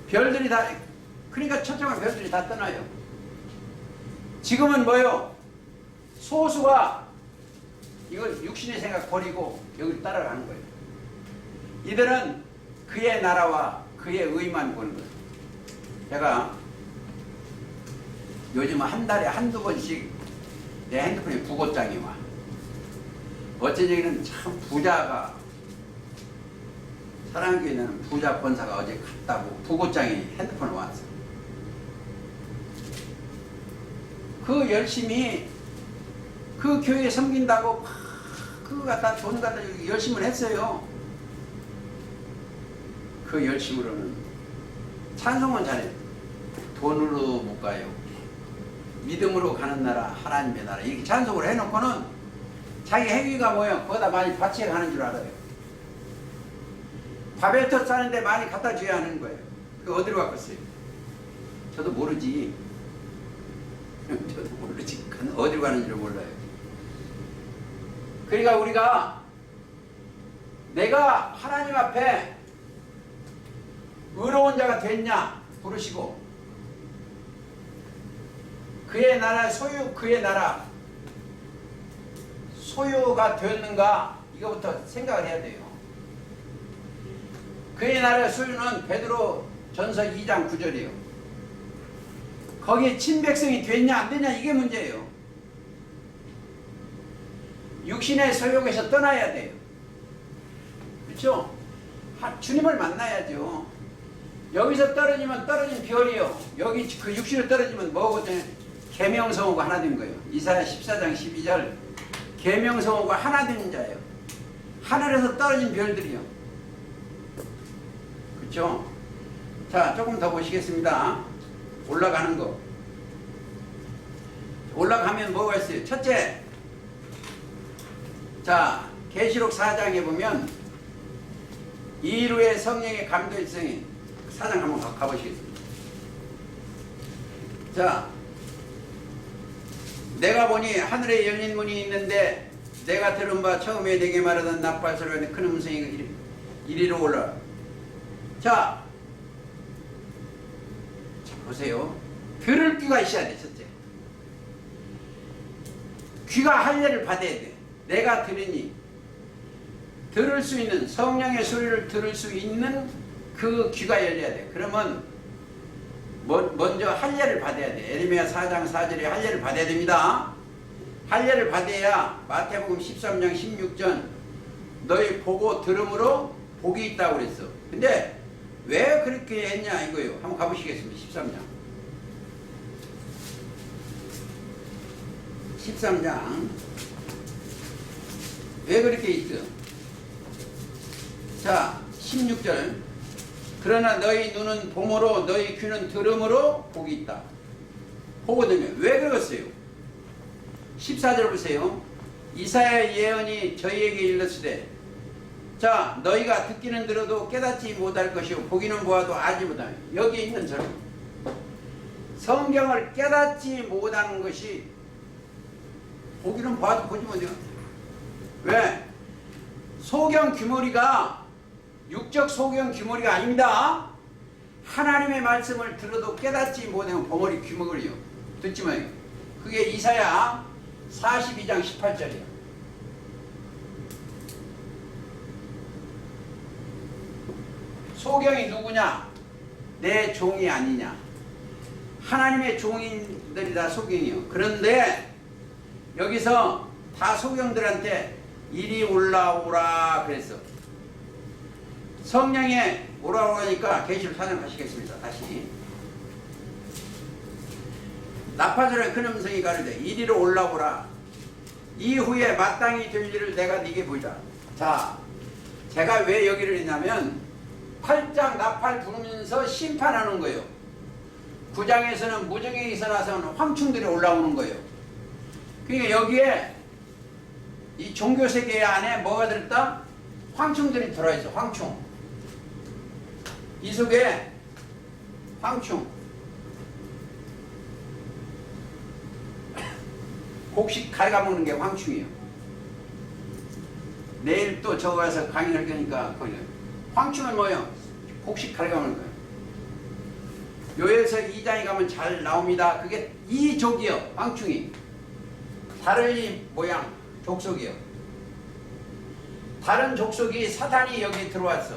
별들이 다, 그러니까 천천한 별들이 다 떠나요. 지금은 뭐요? 소수가 이걸 육신의 생각 버리고 여기를 따라가는 거예요. 이들은 그의 나라와 그의 의만 보는 거예요. 제가 요즘 한 달에 한두 번씩 내 핸드폰에 부고장이 와. 어쩐 얘기는 참 부자가, 사랑교회는 부자 권사가 어제 갔다고 부고장이 핸드폰에 왔어. 그 열심히 그 교회 섬긴다고 막 그거 갖다 돈 갖다 열심을 했어요. 그 열심으로는 찬송은 잘해. 돈으로 못 가요. 믿음으로 가는 나라, 하나님의 나라, 이렇게 찬송을 해놓고는 자기 행위가 뭐예요? 거기다 많이 바치게 가는 줄 알아요. 바벨탑 싸는데 많이 갖다 줘야 하는 거예요. 그 어디로 갔겠어요? 저도 모르지. 저도 모르지. 어디로 가는지를 몰라요. 그러니까 우리가 내가 하나님 앞에 의로운 자가 됐냐 부르시고, 그의 나라 소유, 그의 나라 소유가 되었는가, 이거부터 생각을 해야 돼요. 그의 나라의 소유는 베드로 전서 2장 9절이에요. 거기에 친백성이 됐냐 안 됐냐 이게 문제예요. 육신의 소욕에서 떠나야 돼요. 그렇죠? 주님을 만나야죠. 여기서 떨어지면 떨어진 별이요. 여기 그 육신으로 떨어지면 뭐거든요? 계명성호가 하나 된 거예요. 이사야 14장 12절 계명성호가 하나 된 자예요. 하늘에서 떨어진 별들이요. 그렇죠? 자, 조금 더 보시겠습니다. 올라가는 거. 올라가면 뭐가 있어요? 첫째, 자, 계시록 4장에 보면 이루의 성령의 감도일성이 4장 한번 가보시겠습니다. 자, 내가 보니 하늘에 열린 문이 있는데 내가 들은 바 처음에 내게 말하던 나팔 소리가 큰 음성이 이리로 올라. 자, 보세요. 들을 귀가 있어야 돼. 첫째, 귀가 할례를 받아야 돼. 내가 들으니 들을 수 있는, 성령의 소리를 들을 수 있는 그 귀가 열려야 돼. 그러면 먼저 할례를 받아야 돼. 에레미야 4장 4절에 할례를 받아야 됩니다. 할례를 받아야 마태복음 13장 16절 너희 보고 들음으로 복이 있다고 그랬어. 근데 왜 그렇게 했냐 이거예요. 한번 가보시겠습니다. 13장 왜 그렇게 있어? 자, 16절 그러나 너희 눈은 봄으로 너희 귀는 들음으로 복이 있다. 보거든요. 왜 그랬어요? 14절 보세요. 이사야 예언이 저희에게 일렀으되 자, 너희가 듣기는 들어도 깨닫지 못할 것이요 보기는 보아도 알지 못하는, 여기에 있는 저는 성경을 깨닫지 못하는 것이 보기는 봐도 보지 못해요. 왜? 소경 귀머리가 육적 소경 귀머리가 아닙니다. 하나님의 말씀을 들어도 깨닫지 못하면 버머리 귀머리요. 듣지 마요. 그게 이사야 42장 18절이에요. 소경이 누구냐? 내 종이 아니냐? 하나님의 종인들이 다 소경이요. 그런데 여기서 다 소경들한테 이리 올라오라 그랬어. 성령에 오라오라니까 계시록 4장 가시겠습니다. 다시. 나팔소리와 큰 음성이 가르되 이리로 올라오라. 이후에 마땅히 될 일을 내가 네게 보이라. 자, 제가 왜 여기를 했냐면 8장 나팔 부르면서 심판하는 거예요. 9장에서는 무정행에서 나서는 황충들이 올라오는 거예요. 그러니까 여기에 이 종교세계 안에 뭐가 들었다? 황충들이 들어있어. 황충. 이 속에 황충. 곡식 갉아먹는 게 황충이에요. 내일 또 저 가서 강의를 할 거니까 거기 황충은 뭐예요? 곡식 갉아먹는 거예요. 요에서 2장에 가면 잘 나옵니다. 그게 이 족이요. 황충이. 다른 모양 족속이요. 다른 족속이 사탄이 여기 들어왔어.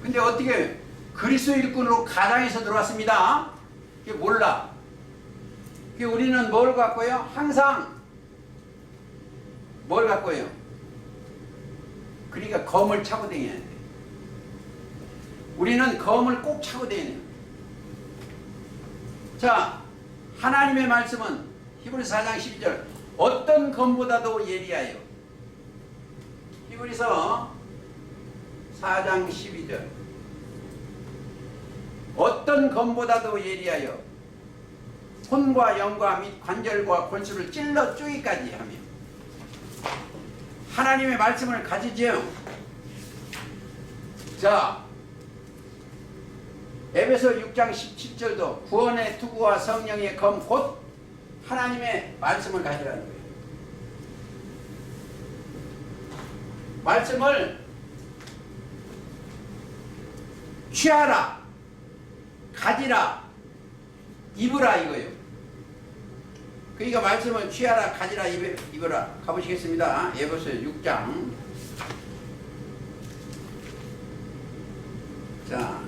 근데 어떻게 그리스도 일꾼으로 가장해서 들어왔습니다. 그게 몰라. 그게 우리는 뭘 갖고요? 항상 뭘 갖고요? 그러니까 검을 차고 다녀야 돼. 우리는 검을 꼭 차고 다녀요. 자, 하나님의 말씀은 히브리서 4장 12절 어떤 검보다도 예리하여. 히브리서 4장 12절 어떤 검보다도 예리하여 손과 영과 및 관절과 골수를 찔러 쪼기까지 하며. 하나님의 말씀을 가지지요. 자, 에베소 6장 17절도 구원의 투구와 성령의 검 곧 하나님의 말씀을 가지라는 거예요. 말씀을 취하라, 가지라, 입으라 이거예요. 그러니까 말씀을 취하라, 가지라, 입으라. 가보시겠습니다. 에베소 6장. 자,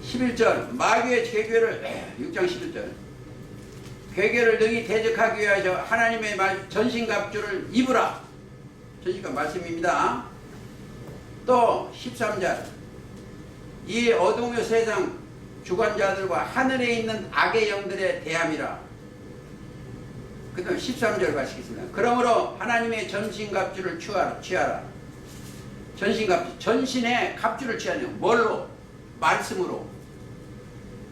11절 마귀의 괴계를 6장 11절 괴계를 능히 대적하기 위하여 하나님의 말 전신갑주를 입으라. 전신갑 말씀입니다. 또 13절 이 어둠의 세상 주관자들과 하늘에 있는 악의 영들에 대함이라. 그 다음 13절 가시겠습니다. 그러므로 하나님의 전신갑주를 취하라. 전신갑주, 전신의 갑주를 취하냐. 뭘로? 말씀으로.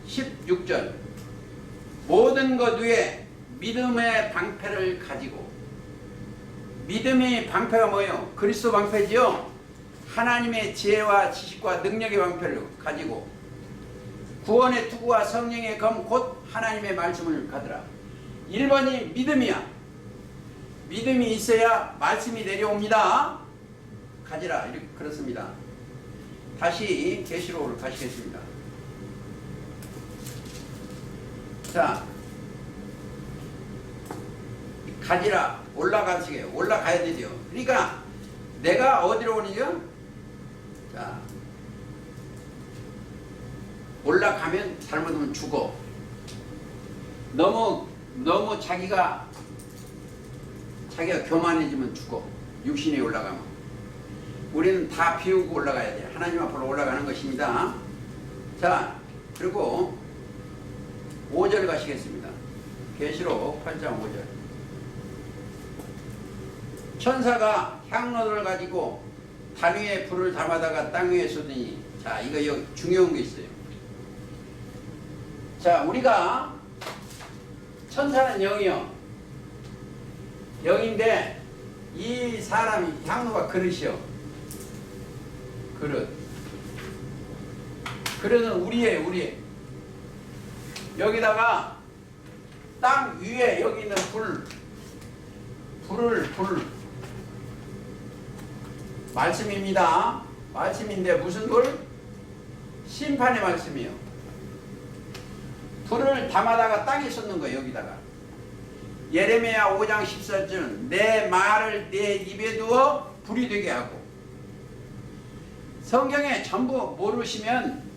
16절 모든 것 위에 믿음의 방패를 가지고. 믿음의 방패가 뭐예요? 그리스도 방패지요. 하나님의 지혜와 지식과 능력의 방패를 가지고 구원의 투구와 성령의 검 곧 하나님의 말씀을 가더라. 1번이 믿음이야. 믿음이 있어야 말씀이 내려옵니다. 가지라. 이렇게 그렇습니다. 다시 계시록으로 가시겠습니다. 자, 가지라. 올라가시게. 올라가야 되죠. 그러니까 내가 어디로 오느냐? 자, 올라가면 잘못하면 죽어. 너무 자기가 교만해지면 죽어. 육신에 올라가면. 우리는 다 비우고 올라가야 돼. 하나님 앞으로 올라가는 것입니다. 자, 그리고 5절 가시겠습니다. 계시록 8장 5절 천사가 향로를 가지고 단 위에 불을 담아다가 땅 위에 쏟으니. 자, 이거 여기 중요한 게 있어요. 자, 우리가 천사는 영이요. 영인데 이 사람이 향로가 그릇이요. 그릇. 그릇은 우리의 여기다가 땅 위에 여기 있는 불을 말씀입니다. 말씀인데 무슨 불? 심판의 말씀이요. 불을 담아다가 땅에 쏟는 거예요. 여기다가 예레미야 5장 14절 내 말을 내 입에 두어 불이 되게 하고. 성경에 전부 모르시면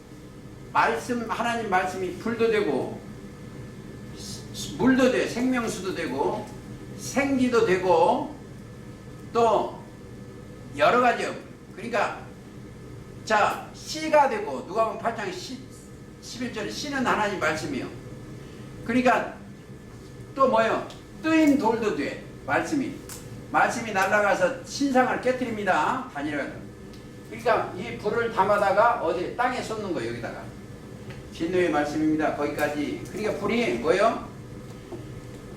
하나님 말씀이 불도 되고 물도 돼, 생명수도 되고 생기도 되고 또 여러 가지요. 그러니까 자 씨가 되고 누가복음 8장 11절에 씨는 하나님 말씀이요. 그러니까 또 뭐요? 뜨인 돌도 돼. 말씀이 날아가서 신상을 깨뜨립니다. 단일화가. 그러니까 이 불을 담아다가 어디 땅에 쏟는 거예요. 여기다가 진노의 말씀입니다. 거기까지. 그러니까 불이 뭐요?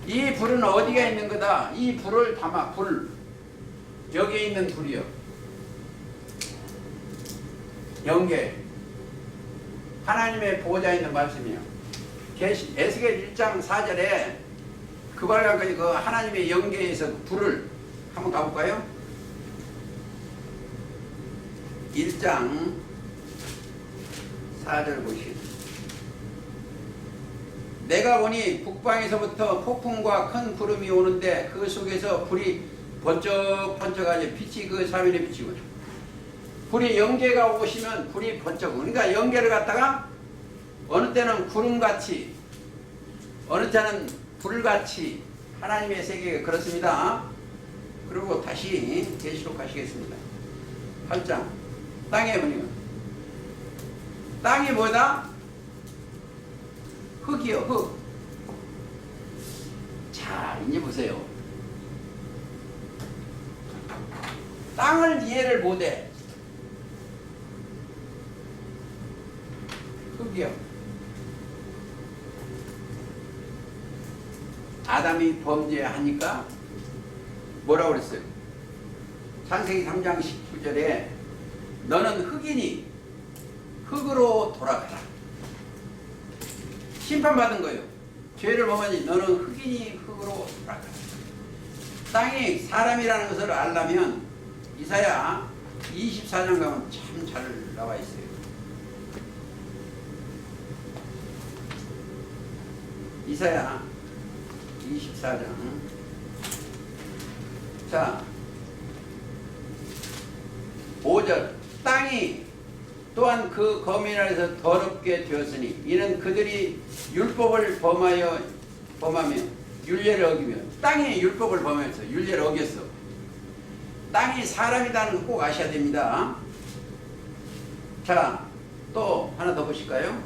이 불은 어디가 있는 거다? 이 불을 담아. 불 여기에 있는 불이요. 영계 하나님의 보호자에 있는 말씀이요. 에스겔 1장 4절에 그발까지 그 하나님의 영계에서 불을 한번 가볼까요? 1장 4절 보시겠습니다. 내가 보니 북방에서부터 폭풍과 큰 구름이 오는데 그 속에서 불이 번쩍번쩍하니 빛이 그 사면에 비치고 불이 영계가 오시면 불이 번쩍. 그러니까 영계를 갖다가 어느 때는 구름같이 어느 때는 불같이 하나님의 세계가 그렇습니다. 그리고 다시 계시록 가시겠습니다. 8장 땅에 보니까 땅이 뭐다? 흙이요. 흙. 자 이제 보세요. 땅을 이해를 못해. 흙이요. 아담이 범죄하니까 뭐라고 그랬어요? 창세기 3장 19절에 너는 흙이니 흙으로 돌아가라. 심판받은 거예요. 죄를 범하니 너는 흙이니 흙으로 돌아가라. 땅이 사람이라는 것을 알려면 이사야 24장 가면 참 잘 나와 있어요. 이사야 24장. 자 5절 땅이 또한 그 거민 아래서 더럽게 되었으니 이는 그들이 율법을 범하며 율례를 어기며. 땅이 율법을 범하면서 율례를 어겼어. 땅이 사람이라는 거 꼭 아셔야 됩니다. 자 또 하나 더 보실까요?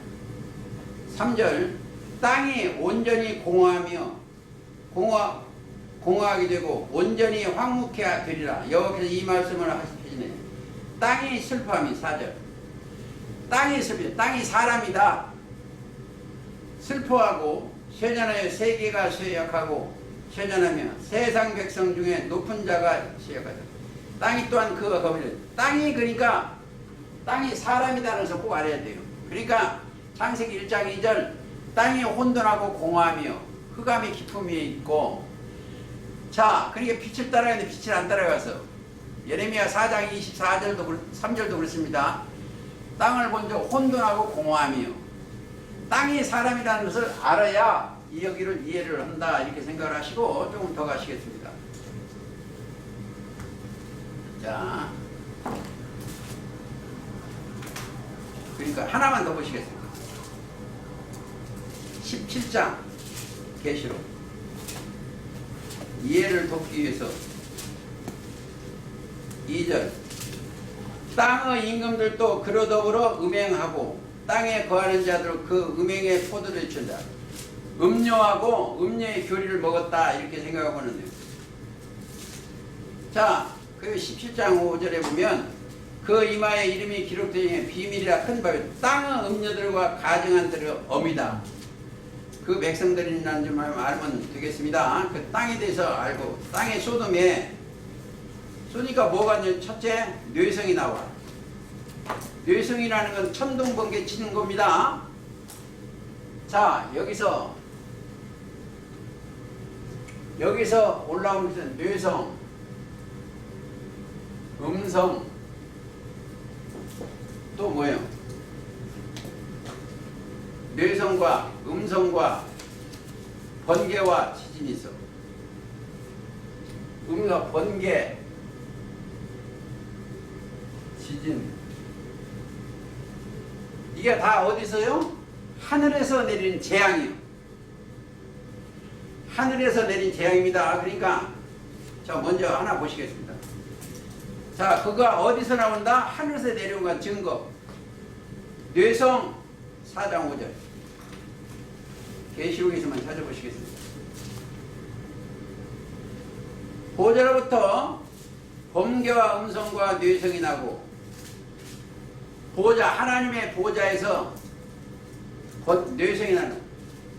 3절 땅이 온전히 공허하며 공허하게 되고 온전히 황무케 되리라. 여호와께서 이 말씀을 하시네. 땅이 슬퍼함이 4절. 땅이 슬퍼. 땅이 사람이다. 슬퍼하고 쇠잔하여 세계가 쇠약하고 쇠잔하며 세상 백성 중에 높은 자가 쇠약하다. 땅이 또한 그가 거미를. 땅이 그러니까 땅이 사람이다는 것을 꼭 알아야 돼요. 그러니까 창세기 1장 2절 땅이 혼돈하고 공허하며 흑암이 깊음이 있고. 자 그러니까 빛을 따라가는데 빛을 안 따라가서 예레미야 4장 24절도 3절도 그렇습니다. 땅을 본적 혼돈하고 공허하며. 땅이 사람이라는 것을 알아야 이 여기를 이해를 한다 이렇게 생각을 하시고 조금 더 가시겠습니다. 자 그러니까 하나만 더 보시겠습니다. 17장 계시록 이해를 돕기 위해서 2절 땅의 임금들도 그로 더불어 음행하고 땅에 거하는 자들 그 음행의 포도를 준다. 음료하고 음료의 교리를 먹었다 이렇게 생각하고 있는데요. 자, 그 17장 5절에 보면 그 이마에 이름이 기록되니 비밀이라 큰 바위 땅의 음료들과 가증한 들의 엄이다. 그 백성들이라는 줄 알면 되겠습니다. 그 땅에 대해서 알고 땅의 소돔에 쏘니까 뭐가 이제 첫째 뇌성이 나와. 뇌성이라는 건 천둥번개 치는 겁니다. 자, 여기서 올라오면서 뇌성, 음성, 또 뭐예요? 뇌성과 음성과 번개와 지진이 있어. 음성, 번개, 지진. 이게 다 어디서요? 하늘에서 내린 재앙이요. 하늘에서 내린 재앙입니다. 그러니까 자, 먼저 하나 보시겠습니다. 자, 그가 어디서 나온다? 하늘에서 내려온 건 증거. 뇌성 4장 5절. 계시록에서만 찾아보시겠습니다. 보좌로부터 번개와 음성과 뇌성이 나고, 보좌, 하나님의 보좌에서 뇌성이 나는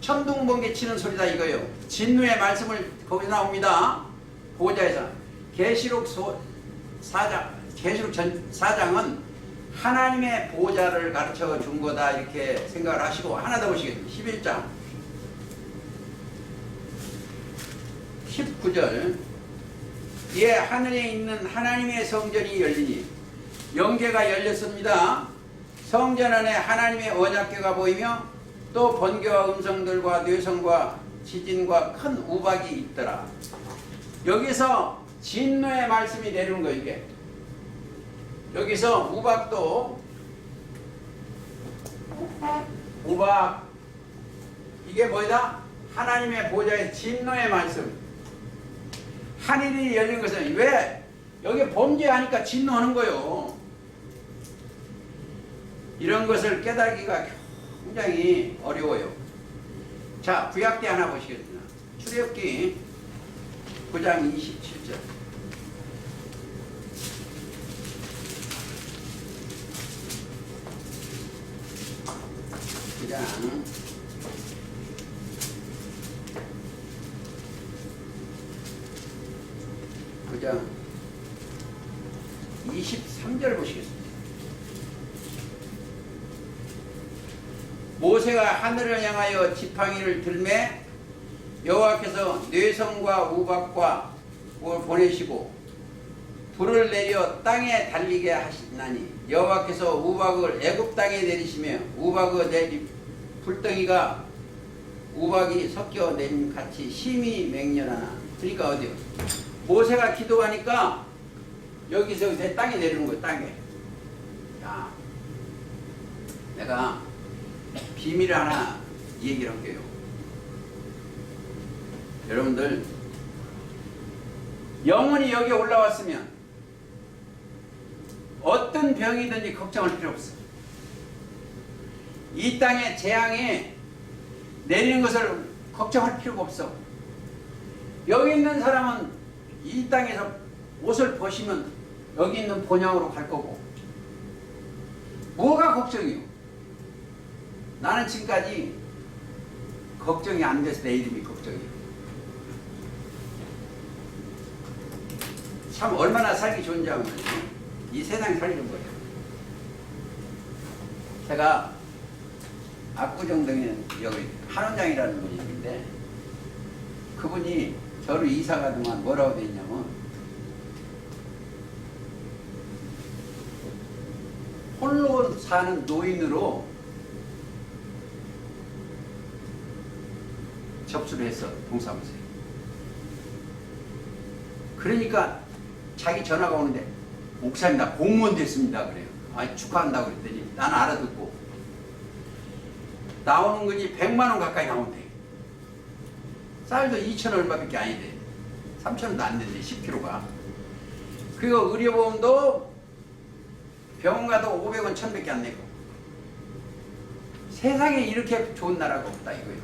천둥번개 치는 소리다 이거예요. 진노의 말씀을 거기서 나옵니다. 보좌에서. 계시록 4장은 하나님의 보좌를 가르쳐 준 거다 이렇게 생각을 하시고, 하나 더 보시겠습니다. 11장 19절. 이에 하늘에 있는 하나님의 성전이 열리니, 영계가 열렸습니다. 성전 안에 하나님의 언약궤가 보이며 또 번개와 음성들과 뇌성과 지진과 큰 우박이 있더라. 여기서 진노의 말씀이 내리는 거예요. 이게 여기서 우박도, 우박, 이게 뭐다? 하나님의 보좌의 진노의 말씀. 하늘이 열린 것은 왜? 여기 범죄하니까 진노하는 거예요. 이런 것을 깨달기가 굉장히 어려워요. 자, 구약기 하나 보시겠습니다. 출애굽기 9장 27절. 그장 9장 23절 보시겠습니다. 모세가 하늘을 향하여 지팡이를 들매 여호와께서 뇌성과 우박과 보내시고 불을 내려 땅에 달리게 하시나니, 여호와께서 우박을 애굽 땅에 내리시며 우박의 내리 불덩이가 우박이 섞여 내림 같이 심히 맹렬하나. 그러니까 어디요? 모세가 기도하니까 여기서 내 땅에 내리는 거예요. 땅에. 자, 내가 비밀을 하나 얘기를 할게요. 여러분들, 영혼이 여기 올라왔으면 어떤 병이든지 걱정할 필요 없어. 이 땅에 재앙이 내리는 것을 걱정할 필요가 없어. 여기 있는 사람은 이 땅에서 옷을 벗으면 여기 있는 본향으로 갈 거고, 뭐가 걱정이요? 나는 지금까지 걱정이 안 돼서 내 이름이 걱정이에요. 참 얼마나 살기 좋은지 하면 이 세상 살리는 거예요. 제가 압구정동에 여기 한원장이라는 분이 있는데, 그분이 저를 이사 가더만 뭐라고 돼 있냐면, 홀로 사는 노인으로 접수를 했어, 동사무소에. 그러니까 자기 전화가 오는데, 목사님 나 공무원 됐습니다 그래요. 아니 축하한다고 그랬더니 나는 알아듣고, 나오는 거지 100만 원 가까이 나온대. 쌀도 2천 얼마밖에 아니대. 3천 원도 안 된대, 10kg가. 그리고 의료보험도 병원 가도 500원 1000밖에 안 내고. 세상에 이렇게 좋은 나라가 없다 이거예요.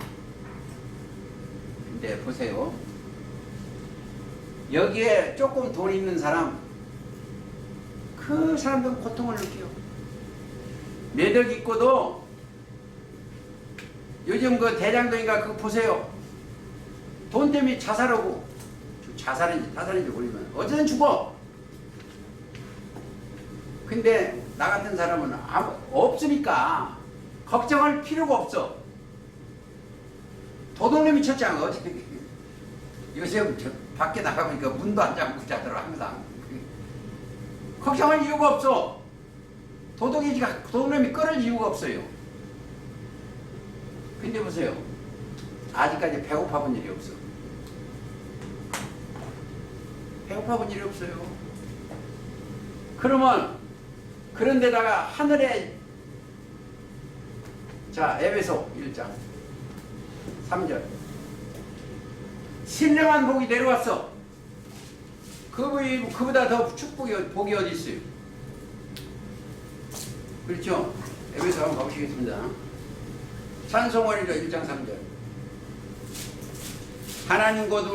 근데 보세요, 여기에 조금 돈 있는 사람, 그 사람들은 고통을 느껴요. 매덕 있고도, 요즘 그 대장동인가 그거 보세요. 돈 때문에 자살하고, 자살인지 타살인지 모르지만 어쨌든 죽어. 근데 나 같은 사람은 없으니까 걱정할 필요가 없어. 도둑놈이 쳤잖아. 요새 밖에 나가보니까 문도 안 잠그고 자더라 항상. 걱정할 이유가 없어. 도둑놈이 끌을 이유가 없어요. 근데 보세요. 아직까지 배고파 본 일이 없어. 배고파 본 일이 없어요. 그러면 그런데다가 하늘에 자 에베소 1장 3절 신령한 복이 내려왔어. 그보다 더 복이 어디 있어요? 그렇죠? 에베소 한번 가보시겠습니다. 찬송월이죠. 1장 3절 하나님 곧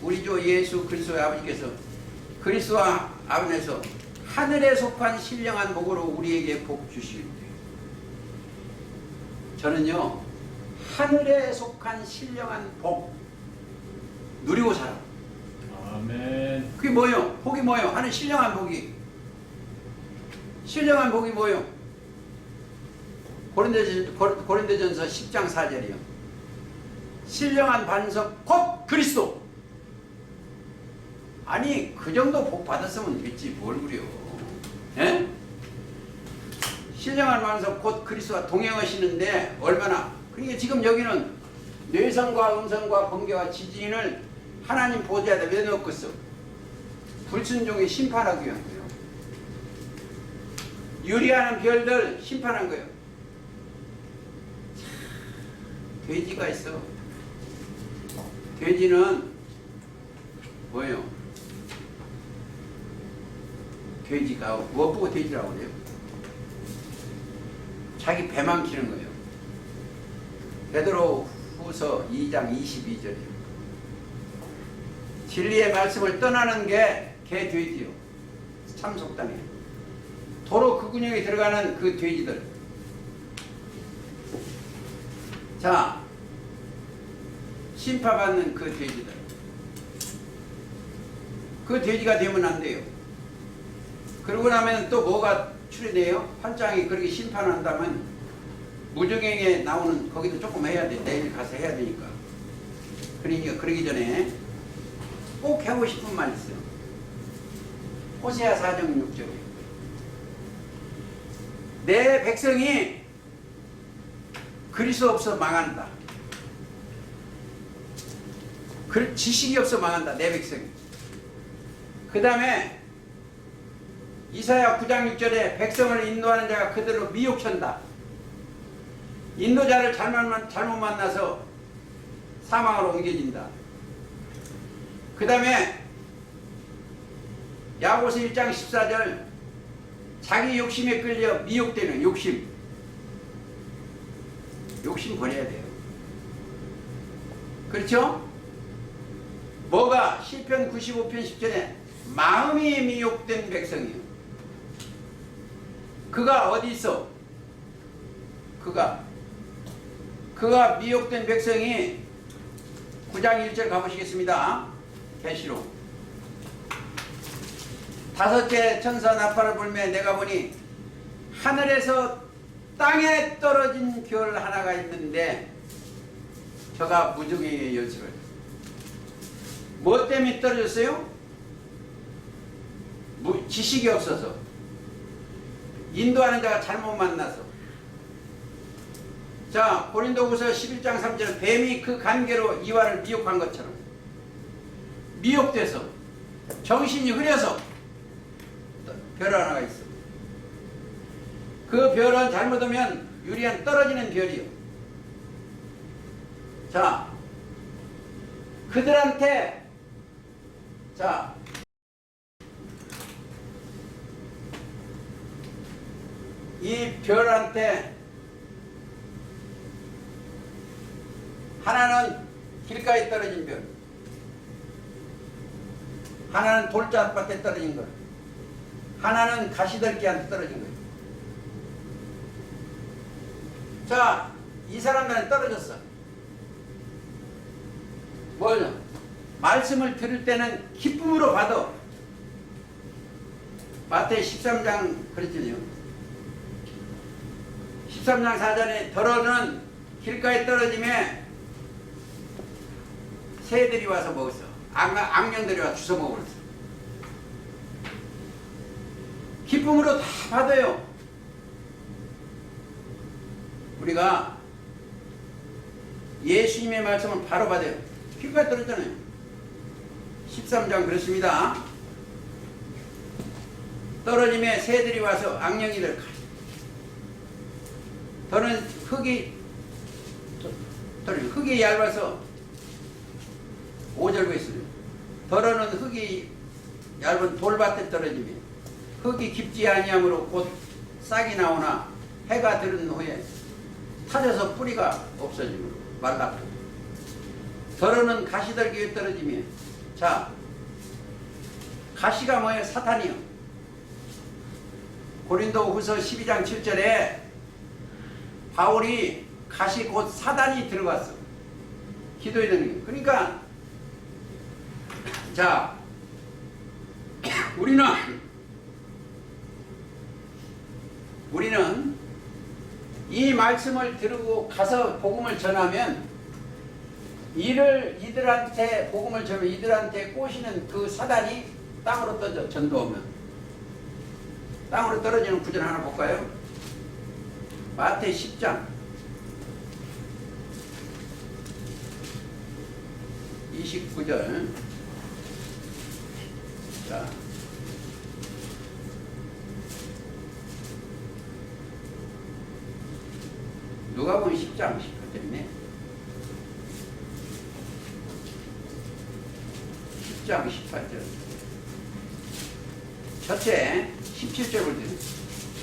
우리 주 예수 그리스도의 아버지께서 그리스도와 안에서 하늘에 속한 신령한 복으로 우리에게 복 주실 때 저는요 하늘에 속한 신령한 복 누리고 살아. 아멘. 그게 뭐예요? 복이 뭐예요? 하늘 신령한 복이 뭐예요? 고린도전서 10장 4절이요. 신령한 반석 곧 그리스도. 아니 그 정도 복 받았으면 됐지 뭘 그래요. 예? 신령한 반석 곧 그리스도와 동행하시는데 얼마나. 그러니까 지금 여기는 뇌성과 음성과 번개와 지진을 하나님 보좌에다 왜 넣었겠어? 불순종에 심판하기 위한 거예요. 유리하는 별들 심판한 거예요. 돼지가 있어. 돼지는 뭐예요? 돼지가 무엇 보고 돼지라고 그래요? 자기 배만 키는 거예요. 베드로 후서 2장 22절이요. 진리의 말씀을 떠나는 게 개 돼지요. 참 속담이에요. 도로 그 근육에 들어가는 그 돼지들. 자, 심판받는 그 돼지들. 그 돼지가 되면 안 돼요. 그러고 나면 또 뭐가 출현해요? 8장이 그렇게 심판한다면 무적행에 나오는 거기도 조금 해야 돼. 내일 가서 해야 되니까. 그러니까 그러기 전에 꼭 하고 싶은 말 있어요. 호세아 4장 6절에 내 백성이 그리스도 없어 망한다. 지식이 없어 망한다. 내 백성이. 그 다음에 이사야 9장 6절에 백성을 인도하는 자가 그대로 미혹한다. 인도자를 잘못 만나서 사망으로 옮겨진다. 그 다음에 야고보서 1장 14절 자기 욕심에 끌려 미혹되는 욕심 버려야 돼요. 그렇죠? 뭐가 시편 95편 10절에 마음이 미혹된 백성이에요. 그가 어디 있어? 그가 미혹된 백성이 9장 1절 가보시겠습니다. 계시록 다섯째 천사 나팔을 불매 내가 보니 하늘에서 땅에 떨어진 별 하나가 있는데 저가 무적행의 열쇠를. 뭐 때문에 떨어졌어요? 지식이 없어서. 인도하는 자가 잘못 만나서. 자, 고린도후서 11장 3절 뱀이 그 관계로 이와를 미혹한 것처럼 미혹돼서 정신이 흐려서 별 하나가 있어. 그 별은 잘못하면 유리한 떨어지는 별이요. 자, 그들한테 이 별한테 하나는 길가에 떨어진 별, 하나는 돌짝밭에 떨어진 걸, 하나는 가시들기한테 떨어진 거예요. 자, 이 사람들은 떨어졌어. 뭐냐? 말씀을 들을 때는 기쁨으로 받아. 마태 13장 그랬잖아요. 13장 4절에 더러는 길가에 떨어짐에 새들이 와서 먹었어. 악령들이 와서 주워 먹었어. 기쁨으로 다 받아요. 우리가 예수님의 말씀을 바로 받아요. 길가에 떨어졌잖아요. 13장 그렇습니다. 떨어짐에 새들이 와서 악령이들 더는 흙이 얇아서 5절 보겠습니다. 더러는 흙이 얇은 돌밭에 떨어지며 흙이 깊지 아니하므로 곧 싹이 나오나 해가 들은 후에 타져서 뿌리가 없어지므로 말랐고 더러는 가시떨기에 떨어지며 자 가시가 뭐예요? 사탄이요. 고린도후서 12장 7절에 바울이 가시 곧 사단이 들어갔어. 기도해야 되는 거예요. 그러니까 자 우리는 이 말씀을 들고 가서 복음을 전하면 이들한테 복음을 전하면 이들한테 꼬시는 그 사단이 땅으로 떨어져. 전도하면 땅으로 떨어지는 구절 하나 볼까요? 마태 10장 29절. 자, 누가복음 10장 18절이네. 10장 18절. 첫째 17절 볼 때는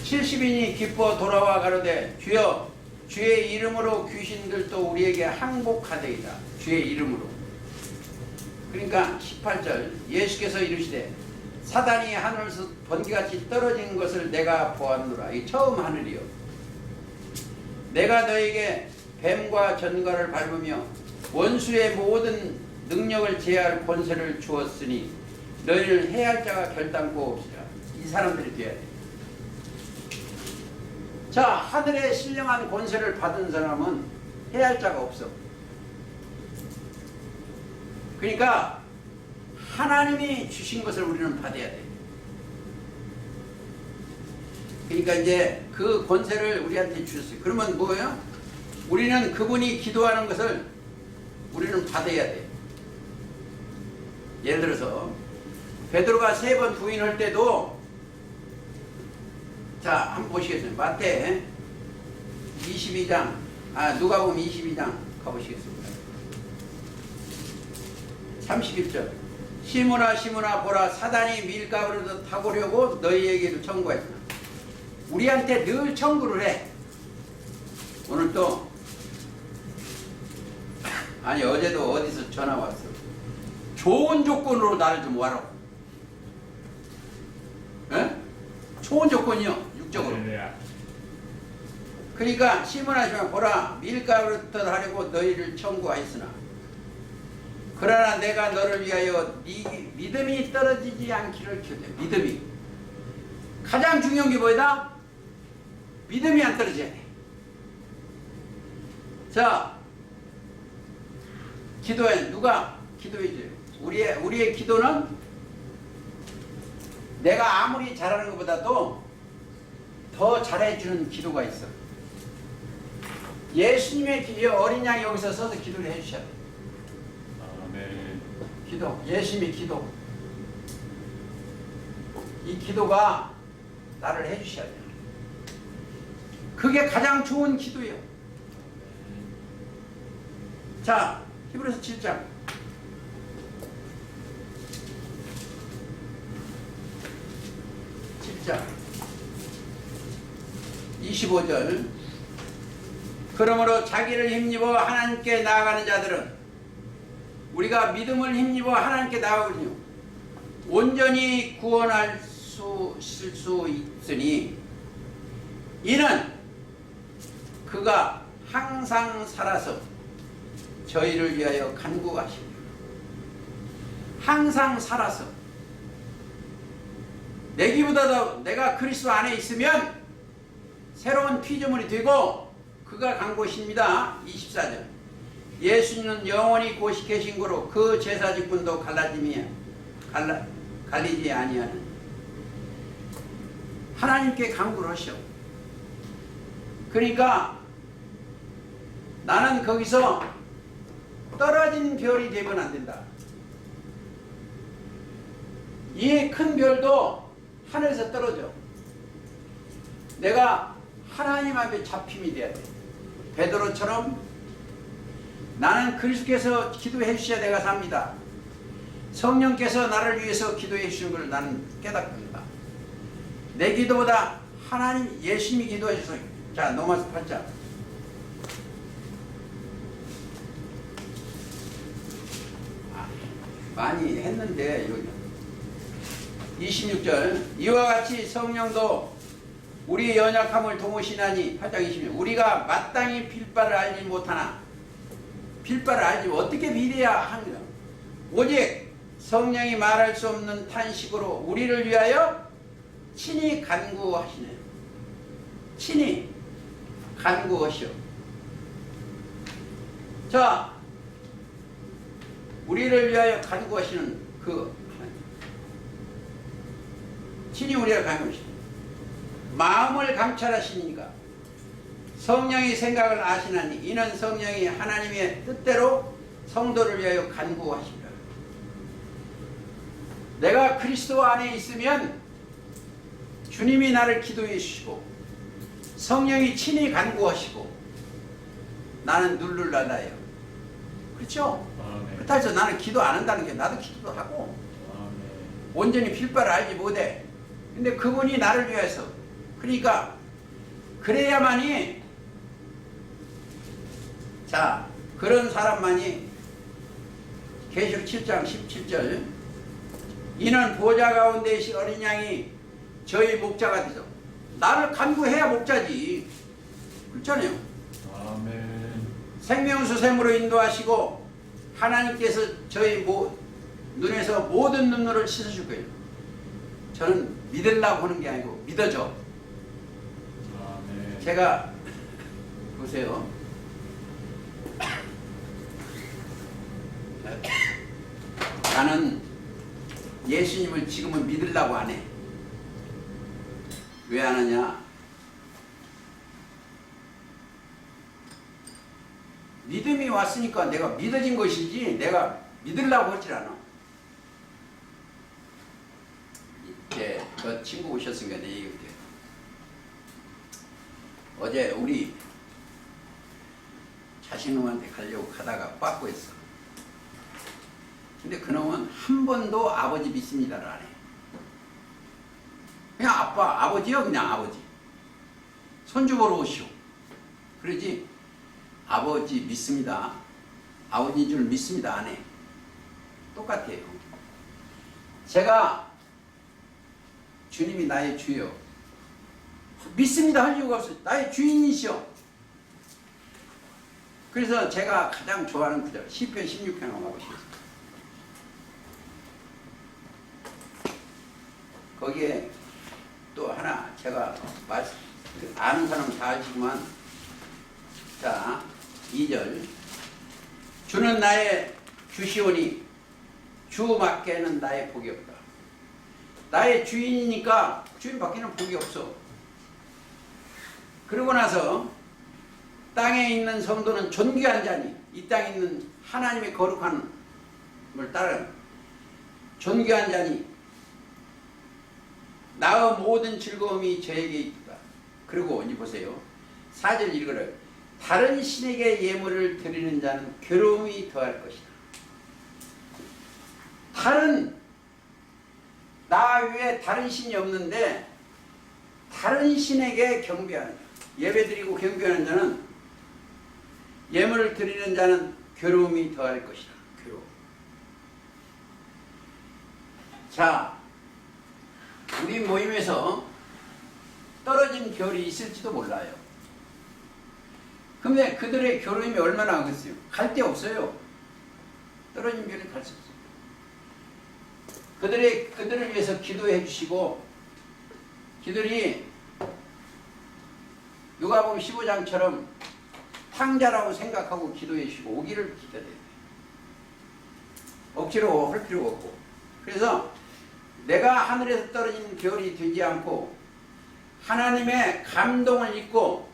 70인이 기뻐 돌아와 가로되 주여 주의 이름으로 귀신들도 우리에게 항복하되이다. 주의 이름으로. 그러니까 18절 예수께서 이르시되 사단이 하늘에서 번개같이 떨어진 것을 내가 보았노라. 이 처음 하늘이요. 내가 너에게 뱀과 전갈을 밟으며 원수의 모든 능력을 제할 권세를 주었으니 너희를 해할 자가 결단코 없으라. 이 사람들이 돼야 돼. 자, 하늘의 신령한 권세를 받은 사람은 해할 자가 없어. 그러니까 하나님이 주신 것을 우리는 받아야 돼. 그러니까 이제 그 권세를 우리한테 주셨어요. 그러면 뭐예요? 우리는 그분이 기도하는 것을 우리는 받아야 돼. 예를 들어서 베드로가 3번 부인할 때도 자, 한번 보시겠습니다. 마태 22장, 누가복음 22장 가보시겠습니다. 31절. 시몬아 시몬아 보라 사단이 밀가루를 타고려고 너희에게도 청구했으나 우리한테 늘 청구를 해. 오늘 또 아니 어제도 어디서 전화 왔어. 좋은 조건으로 나를 좀 와라. 에? 좋은 조건이요. 육적으로. 그러니까 시몬아 시몬아 보라 밀가루를 하려고 너희를 청구하였으나 그러나 내가 너를 위하여 네 믿음이 떨어지지 않기를 기도해. 믿음이 가장 중요한 게 뭐다? 믿음이 안 떨어져야 돼. 자, 기도해. 누가 기도해줘요? 우리의 기도는 내가 아무리 잘하는 것보다도 더 잘해주는 기도가 있어. 예수님의 어린 양이 여기서 서서 기도를 해주셔야 돼. 아멘. 기도, 예수님의 기도. 이 기도가 나를 해주셔야 돼요. 그게 가장 좋은 기도예요. 자, 히브리서 7장. 자, 25절. 그러므로 자기를 힘입어 하나님께 나아가는 자들은 우리가 믿음을 힘입어 하나님께 나아가거든요. 온전히 구원할 수 있으니 이는 그가 항상 살아서 저희를 위하여 간구하십니다. 항상 살아서 내기보다도 내가 그리스도 안에 있으면 새로운 피조물이 되고 그가 간 곳입니다. 24절. 예수님은 영원히 곳이 계신 거로 그 제사직분도 갈리지 아니하는 하나님께 간구를 하셔. 그러니까 나는 거기서 떨어진 별이 되면 안 된다. 이 큰 별도 하늘에서 떨어져. 내가 하나님 앞에 잡힘이 돼야 돼. 베드로처럼 나는 그리스도께서 기도해 주셔야 내가 삽니다. 성령께서 나를 위해서 기도해 주시는 걸 나는 깨닫습니다. 내 기도보다 하나님 예수님이 기도해 주셔서. 자, 로마서 8장. 많이 했는데 여기 26절. 이와 같이 성령도 우리의 연약함을 도모시나니 8장 26절. 우리가 마땅히 빌 바를 알지 못하나 빌 바를 알지 어떻게 빌어야 하느냐. 오직 성령이 말할 수 없는 탄식으로 우리를 위하여 친히 간구하시네. 친히 간구하시오. 자, 우리를 위하여 간구하시는 그 하나님. 친히 우리를 간구하시네. 마음을 감찰하시니까 성령이 생각을 아시나니 이는 성령이 하나님의 뜻대로 성도를 위하여 간구하십니다. 내가 그리스도 안에 있으면 주님이 나를 기도해 주시고 성령이 친히 간구하시고 나는 누를나다예요. 그렇죠? 그렇다 해서 나는 기도 안 한다는 게 나도 기도도 하고 온전히 빌 바를 알지 못해. 근데 그분이 나를 위해서 그러니까 그래야만이 자 그런 사람만이 계시록 7장 17절 이는 보좌 가운데 계신 어린 양이 저희 목자가 되죠. 나를 간구해야 목자지. 그렇잖아요. 아멘. 생명수샘으로 인도하시고 하나님께서 저희 눈에서 모든 눈물을 씻어줄 거예요. 저는 믿으려고 하는 게 아니고 믿어줘. 아멘. 제가 보세요. 나는 예수님을 지금은 믿으려고 안 해. 왜 안 하냐? 믿음이 왔으니까 내가 믿어진 것이지 내가 믿으려고 하질 않아. 이제 그 친구 오셨으니까 내 얘기할게. 어제 우리 자식놈한테 가려고 가다가 빠꾸했어. 근데 그놈은 한 번도 아버지 믿습니다를 안 해. 그냥 아빠, 아버지요? 그냥 아버지. 손주 보러 오시오. 그러지 아버지 믿습니다. 아버지인 줄 믿습니다. 안 해. 똑같아요. 제가 주님이 나의 주요. 믿습니다 할 이유가 없어요. 나의 주인이시오. 그래서 제가 가장 좋아하는 구절 시편 16편 한번 가보시겠습니다. 거기에 또 하나 제가 아는 사람은 다 알지만 자 2절 주는 나의 주시오니 주밖에는 나의 복이 없다. 나의 주인이니까 주인밖에는 복이 없어. 그러고 나서 땅에 있는 성도는 존귀한 자니 이 땅에 있는 하나님의 거룩한 걸 따르는 존귀한 자니 나의 모든 즐거움이 저에게 있다. 그리고 이제 보세요. 4절 읽으라. 다른 신에게 예물을 드리는 자는 괴로움이 더할 것이다. 나 외에 다른 신이 없는데 다른 신에게 경배하는 자, 예배드리고 경배하는 자는 예물을 드리는 자는 괴로움이 더할 것이다. 괴로움. 자, 우리 모임에서 떨어진 별이 있을지도 몰라요. 근데 그들의 괴로움이 얼마나 하겠어요? 갈 데 없어요. 떨어진 별이 갈 수 없어요. 그들을 위해서 기도해 주시고 기들이 누가복음 15장처럼 탕자라고 생각하고 기도해 주시고 오기를 기다려야 돼. 억지로 할 필요가 없고. 그래서 내가 하늘에서 떨어진 별이 되지 않고 하나님의 감동을 입고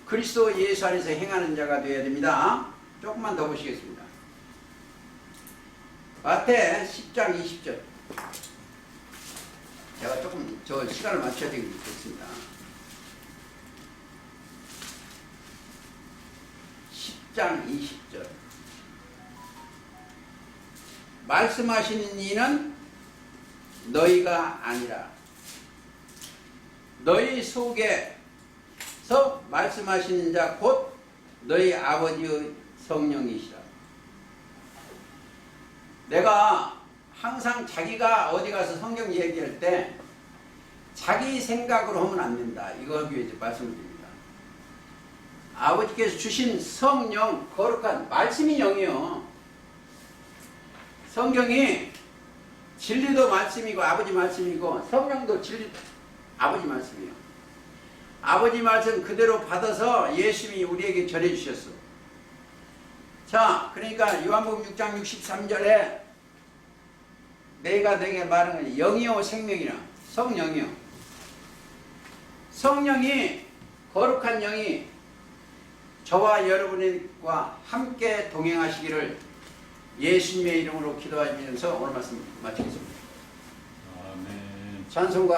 그리스도 예수 안에서 행하는 자가 되어야 됩니다. 조금만 더 보시겠습니다. 마태 10장 20절. 제가 조금 저 시간을 맞춰야 되겠습니다. 10장 20절. 말씀하시는 이는 너희가 아니라 너희 속에서 말씀하시는 자 곧 너희 아버지의 성령이시라. 내가 항상 자기가 어디 가서 성경 얘기할 때 자기 생각으로 하면 안 된다. 이거 하기 위해서 말씀을 드립니다. 아버지께서 주신 성령, 거룩한 말씀이 영이요. 성경이 진리도 말씀이고 아버지 말씀이고 성령도 진리 아버지 말씀이에요. 아버지 말씀 그대로 받아서 예수님이 우리에게 전해주셨어. 자, 그러니까 요한복음 6장 63절에 내가 내게 말한 건 영이요 생명이라. 성령이요. 성령이 거룩한 영이 저와 여러분과 함께 동행하시기를 예수님의 이름으로 기도하면서 오늘 말씀 마치겠습니다. 아멘. 찬송가